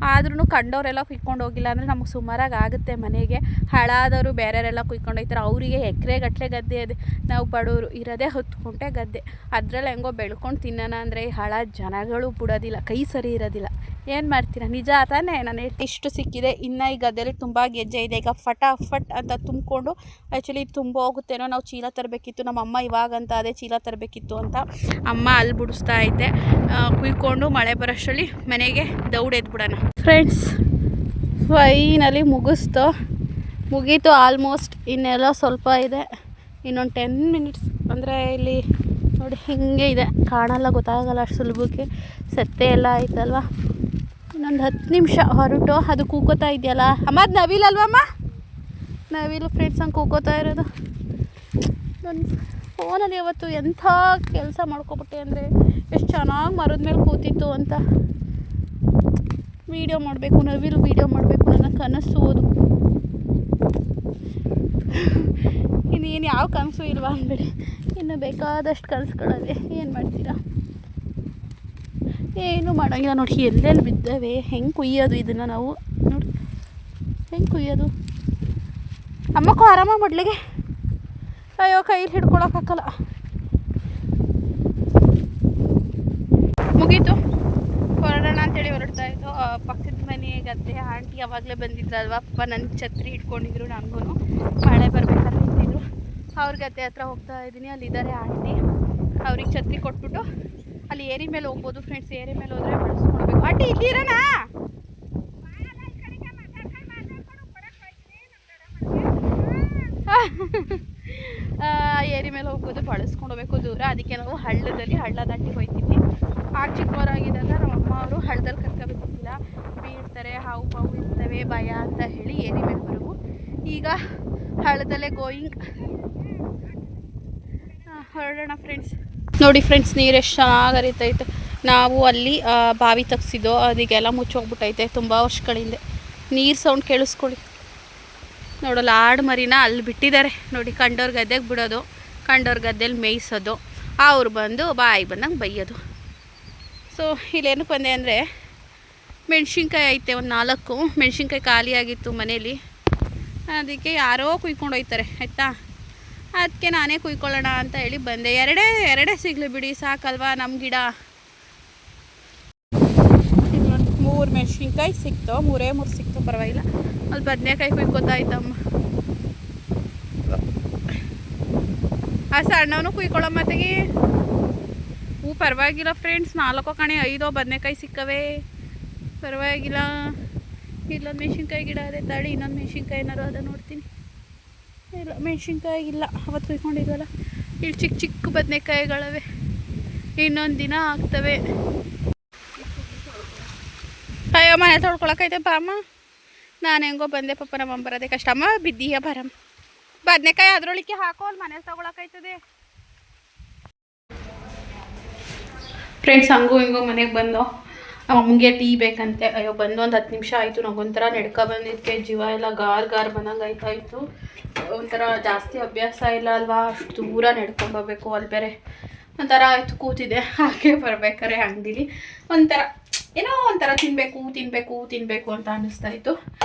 ಆದ್ರೂ ಕಂಡವರೆಲ್ಲ ಕುಯ್ಕೊಂಡು ಹೋಗಿಲ್ಲ ಅಂದರೆ ನಮಗೆ ಸುಮಾರಾಗಿ ಆಗುತ್ತೆ ಮನೆಗೆ. ಹಳಾದವರು ಬೇರೆಯವರೆಲ್ಲ ಕುಯ್ಕೊಂಡು ಹೋಗ್ತಾರೆ, ಅವರಿಗೆ ಎಕರೆಗಟ್ಟಲೆ ಗದ್ದೆ ಇದೆ. ನಾವು ಬಡವರು ಇರೋದೇ 10 ಗುಂಟೆ ಗದ್ದೆ. ಅದರಲ್ಲಿ ಹೆಂಗೋ ಬೆಳ್ಕೊಂಡು ತಿನ್ನೋಣ ಅಂದರೆ ಈ ಹಳ ಜನಗಳು ಬಿಡೋದಿಲ್ಲ, ಕೈ ಸರಿ ಇರೋದಿಲ್ಲ. ಏನು ಮಾಡ್ತೀರಾ, ನಿಜ ತಾನೇ. ನಾನು ಇಷ್ಟು ಸಿಕ್ಕಿದೆ. ಇನ್ನು ಈ ಗದ್ದೆಯಲ್ಲಿ ತುಂಬ ಗೆಜ್ಜೆ ಇದೆ. ಈಗ ಫಟಾಫಟ್ ಅಂತ ತುಂಬಿಕೊಂಡು, ಆ್ಯಕ್ಚುಲಿ ತುಂಬ ಹೋಗುತ್ತೇನೋ, ನಾವು ಚೀಲ ತರಬೇಕಿತ್ತು. ನಮ್ಮ ಅಮ್ಮ ಇವಾಗಂತ ಅದೇ ಚೀಲ ತರಬೇಕಿತ್ತು ಅಂತ ಅಮ್ಮ ಅಲ್ಲಿ ಬಿಡಿಸ್ತಾ ಐತೆ. ಕುಯ್ಕೊಂಡು ಮಳೆ ಬರೋಷ್ಟರಲ್ಲಿ ಮನೆಗೆ ದೌಡೆದ್ಬಿಡೋಣ ಫ್ರೆಂಡ್ಸ್. ಫೈನಲಿ ಮುಗೀತು ಆಲ್ಮೋಸ್ಟ್. ಇನ್ನೆಲ್ಲ ಸ್ವಲ್ಪ ಇದೆ, ಇನ್ನೊಂದು 10 ಮಿನಿಟ್ಸ್. ಅಂದರೆ ಇಲ್ಲಿ ನೋಡಿ ಹಿಂಗೆ ಇದೆ, ಕಾಣಲ್ಲ, ಗೊತ್ತಾಗಲ್ಲ ಅಷ್ಟು ಸುಲಭಕ್ಕೆ. ಸತ್ತೆ ಎಲ್ಲ ಆಯ್ತಲ್ವ. ಇನ್ನೊಂದು 10 ನಿಮಿಷ ಹೊರಟು. ಅದು ಕೂಕೋತಾ ಇದೆಯಲ್ಲ ಅಮ್ಮ, ಅದು ನವಿಲ್ ಅಲ್ವಮ್ಮ? ನವಿಲು ಫ್ರೆಂಡ್ಸ್ ಹಂಗೆ ಕೂಕೋತಾ ಇರೋದು. ನನ್ನ ಫೋನಲ್ಲಿ ಅವತ್ತು ಎಂಥ ಕೆಲಸ ಮಾಡ್ಕೊಬಿಟ್ಟೆ ಅಂದರೆ, ಎಷ್ಟು ಚೆನ್ನಾಗಿ ಮರದ ಮೇಲೆ ಕೂತಿತ್ತು ಅಂತ. ವೀಡಿಯೋ ಮಾಡಬೇಕು, ನವಿಲು ವೀಡಿಯೋ ಮಾಡಬೇಕು ನನ್ನ ಕನಸು ಅದು. ಇನ್ನೇನು ಯಾವ ಕನಸು ಇಲ್ವಾ ಅಂದ್ಬಿಡಿ, ಇನ್ನು ಬೇಕಾದಷ್ಟು ಕನಸುಗಳವೆ. ಏನು ಮಾಡ್ತೀರಾ, ಏನು ಮಾಡೋಂಗಿಲ್ಲ. ನೋಡಿ ಎಲ್ಲೆಲ್ಲಿ ಬಿದ್ದಾವೆ, ಹೆಂಗೆ ಕುಯ್ಯೋದು ಇದನ್ನು ನಾವು. ನೋಡಿ ಹೆಂಗೆ ಕುಯ್ಯೋದು. ಅಮ್ಮಕ್ಕೂ ಆರಾಮಾಗಿ ಮೊದಲಿಗೆ. ಅಯ್ಯೋ ಕೈಲಿ ಹಿಡ್ಕೊಳಕ್ಕಾಗಲ್ಲ. ಮುಗೀತು, ಹೊರಡೋಣ ಅಂತೇಳಿ ಹೊರಡ್ತಾ ಇದ್ದು. ಪಕ್ಕದ ಮನೆ ಗದ್ದೆ ಆಂಟಿ ಯಾವಾಗಲೇ ಬಂದಿದ್ರಲ್ವ, ಪಾಪ ನನ್ನ ಛತ್ರಿ ಇಟ್ಕೊಂಡಿದ್ರು. ನನಗೂ ಮಳೆ ಬರ್ಬೇಕಾದ್ರೆ ನಿಂತಿದ್ರು. ಅವ್ರ ಗದ್ದೆ ಹತ್ರ ಹೋಗ್ತಾ ಇದ್ದೀನಿ. ಅಲ್ಲಿದ್ದಾರೆ ಆಂಟಿ, ಅವ್ರಿಗೆ ಛತ್ರಿ ಕೊಟ್ಬಿಟ್ಟು ಅಲ್ಲಿ ಏರಿ ಮೇಲೆ ಹೋಗ್ಬೋದು ಫ್ರೆಂಡ್ಸ್. ಏರಿ ಮೇಲೆ ಹೋದರೆ ಬಳಸ್ಕೊಳ್ಬೇಕು. ಆಂಟಿ ಇಲ್ಲಿರೋಣ, ಏರಿ ಮೇಲೆ ಹೋಗ್ಬೋದು, ಬಳಸ್ಕೊಂಡು ಹೋಗ್ಬೇಕು ದೂರ. ಅದಕ್ಕೆ ನಾವು ಹಳ್ಳ ದಾಟಿ ಹೋಗ್ತೀವಿ. ಆಗ ಚಿಕ್ಕವರಾಗಿದ್ದಾಗ ನಮ್ಮ ಅಮ್ಮ ಅವರು ಹಳ್ಳದಲ್ಲಿ ಕರ್ಕೋಬೇಕಿಲ್ಲ, ಬೀಳ್ತಾರೆ, ಹಾವು ಪಾವು ಇರ್ತವೆ, ಭಯ ಅಂತ ಹೇಳಿ ಏರಿ ಮೇಲೆ ಬರೋವು. ಈಗ ಹಳ್ಳದಲ್ಲೇ ಗೋಯಿಂಗ್. ಹೊರಡೋಣ ಫ್ರೆಂಡ್ಸ್. ನೋಡಿ ಫ್ರೆಂಡ್ಸ್, ನೀರು ಎಷ್ಟು ಚೆನ್ನಾಗಿ ಹರಿತೈತೆ. ನಾವು ಅಲ್ಲಿ ಬಾವಿ ತೆಗ್ಸಿದ್ದೋ, ಅದಕ್ಕೆಲ್ಲ ಮುಚ್ಚೋಗ್ಬಿಟ್ಟೈತೆ ತುಂಬ ವರ್ಷಗಳಿಂದ. ನೀರು ಸೌಂಡ್ ಕೇಳಿಸ್ಕೊಳ್ಳಿ. ನೋಡಲ್ಲ, ಆಡು ಮರಿನ ಅಲ್ಲಿ ಬಿಟ್ಟಿದ್ದಾರೆ ನೋಡಿ. ಕಂಡೋರ್ ಗದ್ದೆಗೆ ಬಿಡೋದು, ಕಂಡೋರ್ ಗದ್ದೆಲಿ ಮೇಯಿಸೋದು, ಅವ್ರು ಬಂದು ಬಾಯಿಗೆ ಬಂದಂಗೆ ಬೈಯೋದು. ಸೊ ಇಲ್ಲೇನಕ್ಕೆ ಬಂದೆ ಅಂದರೆ, ಮೆಣಸಿನ್ಕಾಯಿ ಐತೆ ಒಂದು 4 ಮೆಣಸಿನ್ಕಾಯಿ ಖಾಲಿಯಾಗಿತ್ತು ಮನೇಲಿ. ಅದಕ್ಕೆ ಯಾರೋ ಕುಯ್ಕೊಂಡು ಹೋಗ್ತಾರೆ ಆಯಿತಾ. ಅದಕ್ಕೆ ನಾನೇ ಕುಯ್ಕೊಳ್ಳೋಣ ಅಂತ ಹೇಳಿ ಬಂದೆ. ಎರಡೇ ಸಿಗಲಿ ಬಿಡಿ, ಸಾಕಲ್ವಾ ನಮ್ಮ ಗಿಡ. ಇನ್ನೊಂದು 3 ಮೆಣಸಿನ್ಕಾಯಿ ಸಿಕ್ತು, 3 ಸಿಕ್ತು, ಪರವಾಗಿಲ್ಲ. ಅಲ್ಲಿ ಬದನೆಕಾಯಿ ಕುಯ್ಕೋತಾ ಇದ್ದಮ್ಮ. ಆ ಸಣ್ಣವನು ಕುಯ್ಕೊಳ್ಳೋ ಮತ್ತಿಗೆ ಪರವಾಗಿಲ್ಲ ಫ್ರೆಂಡ್ಸ್. 4 ಕಣೆ 5 ಬದನೆಕಾಯಿ ಸಿಕ್ಕವೆ, ಪರವಾಗಿಲ್ಲ. ಇಲ್ಲೊಂದು ಮೆಣಸಿನ್ಕಾಯಿ ಗಿಡ ಅದೇ, ತಾಳಿ ಇನ್ನೊಂದು ಮೆಣಸಿನ್ಕಾಯಿ ಏನಾರು ಅದ ನೋಡ್ತೀನಿ. ಇಲ್ಲ ಮೆಣಸಿನ್ಕಾಯಿ ಇಲ್ಲ, ಅವತ್ತು ಕುಯ್ಕೊಂಡಿದ್ವಲ್ಲ. ಇಲ್ಲಿ ಚಿಕ್ಕ ಬದನೆಕಾಯಿಗಳವೆ, ಇನ್ನೊಂದು ದಿನ ಆಗ್ತವೆ. ಅಯ್ಯೋ ಮನೆ ತೊಳ್ಕೊಳಕೈತೆ ಬಾ ಅಮ್ಮ. ನಾನು ಹೆಂಗೋ ಬಂದೆ ಪಾಪ, ನಮ್ಮ ಬರೋದೇ ಕಷ್ಟ. ಅಮ್ಮ ಬಿದ್ದೀಯ ಬರಮ್ಮ, ಬದನೆಕಾಯಿ ಅದ್ರೊಳಕ್ಕೆ ಹಾಕೋ, ಅಲ್ಲಿ ಮನೇಲಿ ತೊಗೊಳಕೈತದೆ. ಫ್ರೆಂಡ್ಸ್ ಹಂಗೂ ಹಿಂಗೋ ಮನೆಗೆ ಬಂದು ಅಮ್ಮಂಗೆ ಟೀ ಬೇಕಂತೆ. ಅಯ್ಯೋ ಬಂದು ಒಂದು 10 ನಿಮಿಷ ಆಯಿತು. ನಂಗೊಂಥರ ನಡ್ಕ ಬಂದಿದ್ದಕ್ಕೆ ಜೀವ ಎಲ್ಲ ಗಾರ್ ಬಂದಂಗೆ ಆಯ್ತಾಯಿತ್ತು. ಒಂಥರ ಜಾಸ್ತಿ ಅಭ್ಯಾಸ ಇಲ್ಲ ಅಲ್ವಾ, ಅಷ್ಟು ದೂರ ನಡ್ಕೊಂಡು ಹೋಗ್ಬೇಕು. ಅಲ್ಲಿ ಬೇರೆ ಒಂಥರ ಆಯಿತು. ಕೂತಿದ್ದೆ ಹಾಗೆ ಬರ್ಬೇಕಾರೆ ಅಂಗಡಿಲಿ ಒಂಥರ ತಿನ್ನಬೇಕು ಅಂತ ಅನ್ನಿಸ್ತಾ ಇತ್ತು.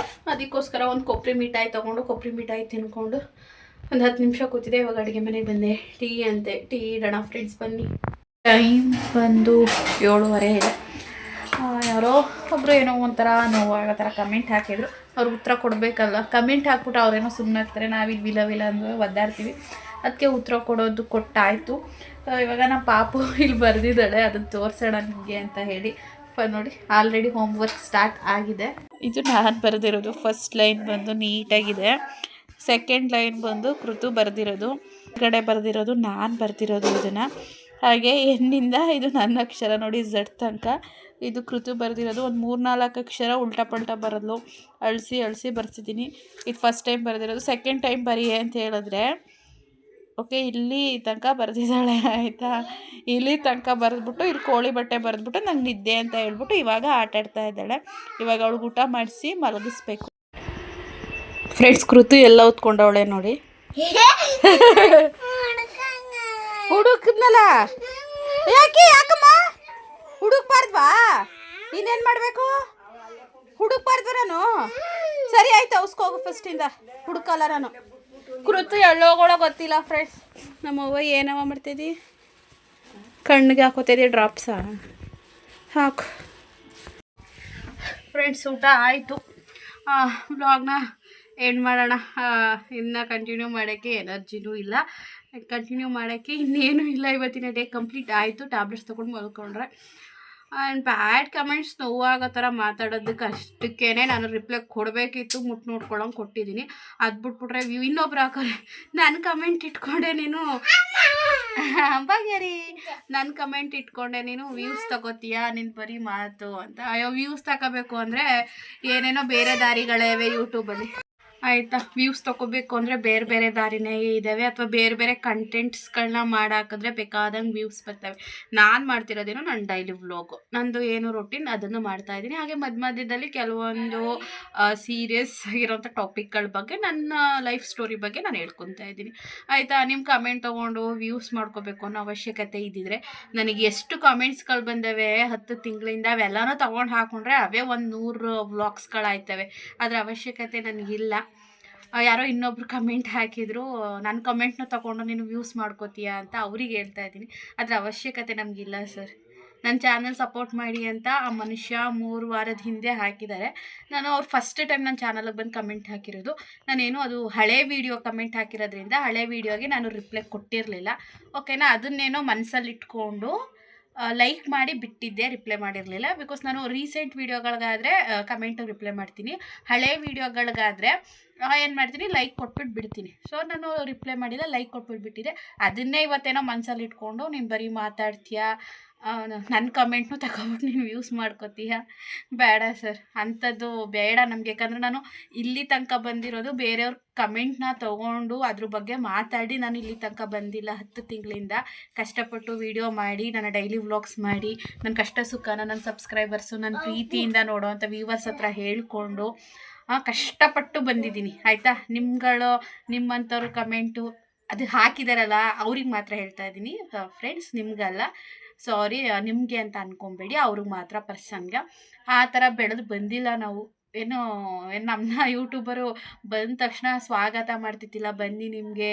ಅದಕ್ಕೋಸ್ಕರ ಒಂದು ಕೊಬ್ಬರಿ ಮಿಠಾಯಿ ತೊಗೊಂಡು ಕೊಬ್ಬರಿ ಮಿಠಾಯಿ ತಿನ್ಕೊಂಡು ಒಂದು 10 ನಿಮಿಷ ಕೂತಿದ್ದೆ. ಇವಾಗ ಅಡುಗೆ ಮನೆಗೆ ಬಂದೆ. ಟೀ ಅಂತೆ, ಟೀ ಇಡೋಣ ಫ್ರೆಂಡ್ಸ್ ಬನ್ನಿ. ಟೈಮ್ ಬಂದು 7:30 ಇದೆ. ಯಾರೋ ಒಬ್ಬರು ಏನೋ ಒಂಥರ ನೋವಾಗೋ ಥರ ಕಮೆಂಟ್ ಹಾಕಿದ್ರು. ಅವ್ರಿಗೆ ಉತ್ತರ ಕೊಡಬೇಕಲ್ಲ. ಕಮೆಂಟ್ ಹಾಕ್ಬಿಟ್ಟು ಅವ್ರೇನೋ ಸುಮ್ಮನೆ ಆಗ್ತಾರೆ, ನಾವಿಲ್ಲಿ ವಿಲ ಅಂದರೆ ಒದ್ದಾಡ್ತೀವಿ. ಅದಕ್ಕೆ ಉತ್ತರ ಕೊಡೋದು ಕೊಟ್ಟಾಯಿತು. ಇವಾಗ ನಮ್ಮ ಪಾಪು ಇಲ್ಲಿ ಬರೆದಿದ್ದಾಳೆ, ಅದನ್ನು ತೋರಿಸೋಣ ನಿಮಗೆ ಅಂತ ಹೇಳಿ. ನೋಡಿ ಆಲ್ರೆಡಿ ಹೋಮ್ ವರ್ಕ್ ಸ್ಟಾರ್ಟ್ ಆಗಿದೆ. ಇದು ನಾನು ಬರೆದಿರೋದು. ಫಸ್ಟ್ ಲೈನ್ ಬಂದು ನೀಟಾಗಿದೆ, ಸೆಕೆಂಡ್ ಲೈನ್ ಬಂದು ಕೃತು ಬರೆದಿರೋದು, ಕಡೆ ಬರೆದಿರೋದು ನಾನು ಬರ್ತಿರೋದು. ಇದನ್ನು ಹಾಗೆ ಎನ್ನಿಂದ ಇದು ನನ್ನ ಅಕ್ಷರ ನೋಡಿ ಝಡ್ ತನಕ ಇದು ಕೃತು ಬರೆದಿರೋದು. ಒಂದು 3-4 ಅಕ್ಷರ ಉಲ್ಟಾ ಪಲ್ಟಾ ಬರೋದು ಅಳಿಸಿ ಬರ್ತಿದ್ದೀನಿ. ಇದು ಫಸ್ಟ್ ಟೈಮ್ ಬರೆದಿರೋದು. ಸೆಕೆಂಡ್ ಟೈಮ್ ಬರೀ ಅಂತ ಹೇಳಿದ್ರೆ ಓಕೆ ಇಲ್ಲಿ ತನಕ ಬರೆದಿದ್ದಾಳೆ ಆಯಿತಾ. ಇಲ್ಲಿ ತನಕ ಬರೆದ್ಬಿಟ್ಟು ಇಲ್ಲಿ ಕೋಳಿ ಬಟ್ಟೆ ಬರೆದ್ಬಿಟ್ಟು ನಂಗೆ ನಿದ್ದೆ ಅಂತ ಹೇಳ್ಬಿಟ್ಟು ಇವಾಗ ಆಟಾಡ್ತಾ ಇದ್ದಾಳೆ. ಇವಾಗ ಅವಳಿಗೆ ಊಟ ಮಾಡಿಸಿ ಮಲಗಿಸ್ಬೇಕು. ಫ್ರೆಂಡ್ಸ್, ಕೃತು ಎಲ್ಲ ಹೊತ್ಕೊಂಡವಳೆ ನೋಡಿ. ಹುಡುಕದ್ನಲ್ಲ, ಯಾಕಮ್ಮ ಹುಡುಕ್ಬಾರ್ದ್ವಾ? ಇನ್ನೇನು ಮಾಡಬೇಕು? ಹುಡುಕ್ಬಾರ್ದು ನಾನು? ಸರಿ ಆಯ್ತು, ಅವಸ್ಕೋಗು ಫಸ್ಟಿಂದ. ಹುಡುಕಲ್ಲ ನಾನು. ಕೃತು ಎಲ್ಲೋಗೋಳ ಗೊತ್ತಿಲ್ಲ ಫ್ರೆಂಡ್ಸ್. ನಮ್ಮವ್ವ ಏನವ ಮಾಡ್ತಿದ್ದಿ? ಕಣ್ಣಿಗೆ ಹಾಕೋತಿದ್ದಿ ಡ್ರಾಪ್ಸಾ? ಹಾಕು ಫ್ರೆಂಡ್ಸ್. ಊಟ ಆಯಿತು. ವ್ಲಾಗ್ನ ಎಂಡ್ ಮಾಡೋಣ. ಇನ್ನು ಕಂಟಿನ್ಯೂ ಮಾಡೋಕ್ಕೆ ಎನರ್ಜಿನೂ ಇಲ್ಲ, ಕಂಟಿನ್ಯೂ ಮಾಡೋಕ್ಕೆ ಇನ್ನೇನು ಇಲ್ಲ. ಇವತ್ತಿನ ಡೇ ಕಂಪ್ಲೀಟ್ ಆಯಿತು. ಟ್ಯಾಬ್ಲೆಟ್ಸ್ ತೊಗೊಂಡು ಮಲ್ಕೊಂಡ್ರೆ. ಆ್ಯಂಡ್ ಬ್ಯಾಡ್ ಕಮೆಂಟ್ಸ್ ನೋವಾಗೋ ಥರ ಮಾತಾಡೋದಕ್ಕೆ ಅಷ್ಟಕ್ಕೇ ನಾನು ರಿಪ್ಲೈ ಕೊಡಬೇಕಿತ್ತು. ನೋಡ್ಕೊಳ್ಳೋಂಗೆ ಕೊಟ್ಟಿದ್ದೀನಿ. ಅದು ಬಿಟ್ಬಿಟ್ರೆ ಇನ್ನೊಬ್ರು ಹಾಕೋರೆ ನನ್ನ ಕಮೆಂಟ್ ಇಟ್ಕೊಂಡೆ ನೀನು ಬಗೆರಿ ನನ್ನ ಕಮೆಂಟ್ ಇಟ್ಕೊಂಡೆ ನೀನು ವ್ಯೂಸ್ ತಗೋತೀಯಾ, ನಿನ್ನ ಬರೀ ಮಾತು ಅಂತ. ಅಯ್ಯೋ, ವ್ಯೂಸ್ ತಗೋಬೇಕು ಅಂದರೆ ಏನೇನೋ ಬೇರೆ ದಾರಿಗಳೇ ಇವೆ ಯೂಟ್ಯೂಬಲ್ಲಿ ಆಯಿತಾ. ವ್ಯೂಸ್ ತೊಗೋಬೇಕು ಅಂದರೆ ಬೇರೆ ಬೇರೆ ದಾರಿನೇ ಇದ್ದಾವೆ, ಅಥವಾ ಬೇರೆ ಬೇರೆ ಕಂಟೆಂಟ್ಸ್ಗಳನ್ನ ಮಾಡಾಕಿದ್ರೆ ಬೇಕಾದಂಗೆ ವ್ಯೂಸ್ ಬರ್ತವೆ. ನಾನು ಮಾಡ್ತಿರೋದೇನೋ ನನ್ನ ಡೈಲಿ ವ್ಲಾಗು, ನಂದು ಏನು ರೊಟೀನ್ ಅದನ್ನು ಮಾಡ್ತಾಯಿದ್ದೀನಿ. ಹಾಗೆ ಮಧ್ಯದಲ್ಲಿ ಕೆಲವೊಂದು ಸೀರಿಯಸ್ ಆಗಿರೋಂಥ ಟಾಪಿಕ್ಗಳ ಬಗ್ಗೆ, ನನ್ನ ಲೈಫ್ ಸ್ಟೋರಿ ಬಗ್ಗೆ ನಾನು ಹೇಳ್ಕೊತಾ ಇದ್ದೀನಿ ಆಯಿತಾ. ನಿಮ್ಮ ಕಮೆಂಟ್ ತೊಗೊಂಡು ವ್ಯೂಸ್ ಮಾಡ್ಕೋಬೇಕು ಅನ್ನೋ ಅವಶ್ಯಕತೆ ಇದ್ದಿದ್ರೆ, ನನಗೆ ಎಷ್ಟು ಕಮೆಂಟ್ಸ್ಗಳು ಬಂದವೆ 10 ತಿಂಗಳಿಂದ, ಅವೆಲ್ಲನೂ ತೊಗೊಂಡು ಹಾಕ್ಕೊಂಡ್ರೆ ಅವೇ ಒಂದು 100 ವ್ಲಾಗ್ಸ್ಗಳಾಯ್ತವೆ. ಅದರ ಅವಶ್ಯಕತೆ ನನಗಿಲ್ಲ. ಯಾರೋ ಇನ್ನೊಬ್ರು ಕಮೆಂಟ್ ಹಾಕಿದ್ರು, ನನ್ನ ಕಮೆಂಟ್ನ ತೊಗೊಂಡು ನೀನು ವ್ಯೂಸ್ ಮಾಡ್ಕೋತೀಯಾ ಅಂತ ಅವ್ರಿಗೆ ಹೇಳ್ತಾ ಇದ್ದೀನಿ. ಅದರ ಅವಶ್ಯಕತೆ ನಮಗಿಲ್ಲ ಸರ್. ನನ್ನ ಚಾನಲ್ ಸಪೋರ್ಟ್ ಮಾಡಿ ಅಂತ ಆ ಮನುಷ್ಯ 3 ವಾರದ ಹಿಂದೆ ಹಾಕಿದ್ದಾರೆ. ನಾನು ಅವ್ರು ಫಸ್ಟ್ ಟೈಮ್ ನನ್ನ ಚಾನಲ್ಗೆ ಬಂದು ಕಮೆಂಟ್ ಹಾಕಿರೋದು. ನಾನೇನು ಅದು ಹಳೆ ವೀಡಿಯೋ ಕಮೆಂಟ್ ಹಾಕಿರೋದ್ರಿಂದ ಹಳೆ ವೀಡಿಯೋಗೆ ನಾನು ರಿಪ್ಲೈ ಕೊಟ್ಟಿರಲಿಲ್ಲ, ಓಕೆನಾ. ಅದನ್ನೇನೋ ಮನಸ್ಸಲ್ಲಿ ಇಟ್ಕೊಂಡು ಲೈಕ್ ಮಾಡಿ ಬಿಟ್ಟಿದ್ದೆ, ರಿಪ್ಲೈ ಮಾಡಿರಲಿಲ್ಲ. ಬಿಕಾಸ್ ನಾನು ರೀಸೆಂಟ್ ವೀಡಿಯೋಗಳಿಗಾದರೆ ಕಮೆಂಟು ರಿಪ್ಲೈ ಮಾಡ್ತೀನಿ, ಹಳೆ ವೀಡಿಯೋಗಳಿಗಾದರೆ ಏನು ಮಾಡ್ತೀನಿ, ಲೈಕ್ ಕೊಟ್ಬಿಟ್ಟು ಬಿಡ್ತೀನಿ. ಸೊ ನಾನು ರಿಪ್ಲೈ ಮಾಡಿಲ್ಲ, ಲೈಕ್ ಕೊಟ್ಬಿಟ್ಟು ಬಿಟ್ಟಿದ್ದೆ. ಅದನ್ನೇ ಇವತ್ತೇನೋ ಮನಸ್ಸಲ್ಲಿ ಇಟ್ಕೊಂಡು ನೀನು ಬರೀ ಮಾತಾಡ್ತೀಯಾ, ನನ್ನ ಕಮೆಂಟ್ನು ತಗೊಬಿಟ್ಟು ನೀನು ಯೂಸ್ ಮಾಡ್ಕೋತೀಯ. ಬೇಡ ಸರ್, ಅಂಥದ್ದು ಬೇಡ ನಮಗೆ. ಯಾಕಂದರೆ ನಾನು ಇಲ್ಲಿ ತನಕ ಬಂದಿರೋದು ಬೇರೆಯವ್ರ ಕಮೆಂಟ್ನ ತೊಗೊಂಡು ಅದ್ರ ಬಗ್ಗೆ ಮಾತಾಡಿ ನಾನು ಇಲ್ಲಿ ತನಕ ಬಂದಿಲ್ಲ. 10 ತಿಂಗಳಿಂದ ಕಷ್ಟಪಟ್ಟು ವೀಡಿಯೋ ಮಾಡಿ, ನನ್ನ ಡೈಲಿ ವ್ಲಾಗ್ಸ್ ಮಾಡಿ, ನನ್ನ ಕಷ್ಟ ಸುಖನ ನನ್ನ ಸಬ್ಸ್ಕ್ರೈಬರ್ಸು, ನನ್ನ ಪ್ರೀತಿಯಿಂದ ನೋಡೋವಂಥ ವ್ಯೂವರ್ಸ್ ಹತ್ರ ಹೇಳ್ಕೊಂಡು ಕಷ್ಟಪಟ್ಟು ಬಂದಿದ್ದೀನಿ ಆಯಿತಾ. ನಿಮ್ಮಂಥವ್ರ ಕಮೆಂಟು ಅದು ಹಾಕಿದಾರಲ್ಲ ಅವ್ರಿಗೆ ಮಾತ್ರ ಹೇಳ್ತಾ ಇದ್ದೀನಿ ಫ್ರೆಂಡ್ಸ್, ನಿಮಗಲ್ಲ. ಸಾರಿ, ನಿಮಗೆ ಅಂತ ಅಂದ್ಕೊಬೇಡಿ, ಅವ್ರಿಗೆ ಮಾತ್ರ ಪರ್ಸನ್ಗೆ. ಆ ಥರ ಬೆಳೆದು ಬಂದಿಲ್ಲ ನಾವು. ಏನು ನಮ್ಮನ್ನ ಯೂಟ್ಯೂಬರು ಬಂದ ತಕ್ಷಣ ಸ್ವಾಗತ ಮಾಡ್ತಿದ್ದಿಲ್ಲ, ಬನ್ನಿ ನಿಮಗೆ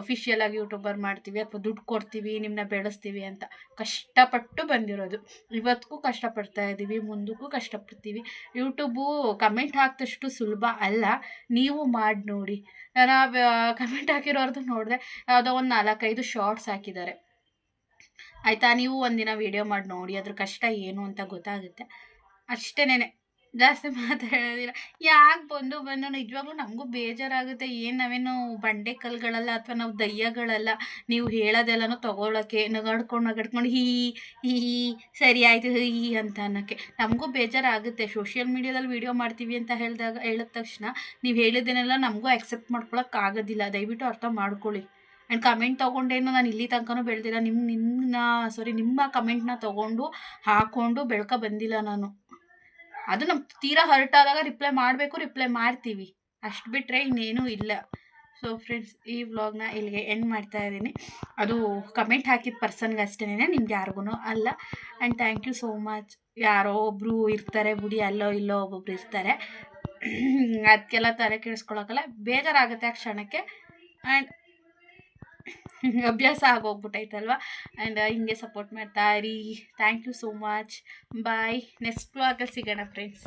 ಅಫಿಷಿಯಲಾಗಿ ಯೂಟ್ಯೂಬರ್ ಮಾಡ್ತೀವಿ ಅಥವಾ ದುಡ್ಡು ಕೊಡ್ತೀವಿ, ನಿಮ್ಮನ್ನ ಬೆಳೆಸ್ತೀವಿ ಅಂತ. ಕಷ್ಟಪಟ್ಟು ಬಂದಿರೋದು, ಇವತ್ತಿಗೂ ಕಷ್ಟಪಡ್ತಾ ಇದ್ದೀವಿ, ಮುಂದಕ್ಕೂ ಕಷ್ಟಪಡ್ತೀವಿ. ಯೂಟ್ಯೂಬು ಕಮೆಂಟ್ ಹಾಕಿದಷ್ಟು ಸುಲಭ ಅಲ್ಲ, ನೀವು ಮಾಡಿ ನೋಡಿ. ನಾನು ಕಮೆಂಟ್ ಹಾಕಿರೋರ್ದು ನೋಡಿದೆ, ಯಾವುದೋ ಒಂದು 4-5 ಶಾರ್ಟ್ಸ್ ಹಾಕಿದ್ದಾರೆ ಆಯಿತಾ. ನೀವು ಒಂದಿನ ವೀಡಿಯೋ ಮಾಡಿ ನೋಡಿ, ಅದ್ರ ಕಷ್ಟ ಏನು ಅಂತ ಗೊತ್ತಾಗುತ್ತೆ ಅಷ್ಟೇನೆ. ಜಾಸ್ತಿ ಮಾತಾಡೋದಿಲ್ಲ. ಯಾಕೆ ಬಂದು ನಿಜವಾಗ್ಲೂ ನಮಗೂ ಬೇಜಾರಾಗುತ್ತೆ. ಏನು ನಾವೇನು ಬಂಡೆ ಕಲ್ಗಳಲ್ಲ ಅಥವಾ ನಾವು ದಯ್ಯಗಳಲ್ಲ, ನೀವು ಹೇಳೋದೆಲ್ಲನೂ ತೊಗೊಳಕ್ಕೆ ನಗಾಡ್ಕೊಂಡು ಹೀ ಸರಿ ಆಯಿತು ಹೀ ಅಂತ ಅನ್ನೋಕ್ಕೆ ನಮಗೂ ಬೇಜಾರಾಗುತ್ತೆ. ಸೋಷಿಯಲ್ ಮೀಡ್ಯಾದಲ್ಲಿ ವೀಡಿಯೋ ಮಾಡ್ತೀವಿ ಅಂತ ಹೇಳಿದ ತಕ್ಷಣ ನೀವು ಹೇಳಿದ್ದೇನೆಲ್ಲ ನಮಗೂ ಆಕ್ಸೆಪ್ಟ್ ಮಾಡ್ಕೊಳಕ್ಕಾಗೋದಿಲ್ಲ. ದಯವಿಟ್ಟು ಅರ್ಥ ಮಾಡ್ಕೊಳ್ಳಿ. ಆ್ಯಂಡ್ ಕಮೆಂಟ್ ತೊಗೊಂಡೇನು ನಾನು ಇಲ್ಲಿ ತನಕನೂ ಬೆಳೆದಿಲ್ಲ. ನಿಮ್ಮ ಕಮೆಂಟ್ನ ತೊಗೊಂಡು ಹಾಕ್ಕೊಂಡು ಬಂದಿಲ್ಲ ನಾನು. ಅದು ನಮ್ಗೆ ತೀರಾ ಹರ್ಟ್ ಆದಾಗ ರಿಪ್ಲೈ ಮಾಡ್ತೀವಿ, ಅಷ್ಟು ಬಿಟ್ಟರೆ ಇನ್ನೇನೂ ಇಲ್ಲ. ಸೊ ಫ್ರೆಂಡ್ಸ್, ಈ ವ್ಲಾಗ್ನ ಇಲ್ಲಿಗೆ ಎಂಡ್ ಮಾಡ್ತಾ ಇದ್ದೀನಿ. ಅದು ಕಮೆಂಟ್ ಹಾಕಿದ ಪರ್ಸನ್ಗೆ ಅಷ್ಟೇ, ನಿಮ್ಗೆ ಯಾರಿಗೂ ಅಲ್ಲ. And thank you so much. ಯಾರೋ ಒಬ್ಬರು ಇರ್ತಾರೆ ಬಿಡಿ, ಅಲ್ಲೋ ಇಲ್ಲೋ ಒಬ್ಬೊಬ್ರು ಇರ್ತಾರೆ, ಅದಕ್ಕೆಲ್ಲ ತಲೆ ಕೆಡಿಸ್ಕೊಳಕ್ಕಲ್ಲ, ಬೇಜಾರಾಗುತ್ತೆ ಆ ಕ್ಷಣಕ್ಕೆ. ಆ್ಯಂಡ್ ಅಭ್ಯಾಸ ಆಗೋಗ್ಬಿಟ್ಟೈತಲ್ವ. ಆ್ಯಂಡ್ ಹಿಂಗೆ ಸಪೋರ್ಟ್ ಮಾಡ್ತಾ ಇರಿ. Thank you so much. Bye. Next ವ್ಲಾಗಲ್ಲಿ ಸಿಗೋಣ ಫ್ರೆಂಡ್ಸ್.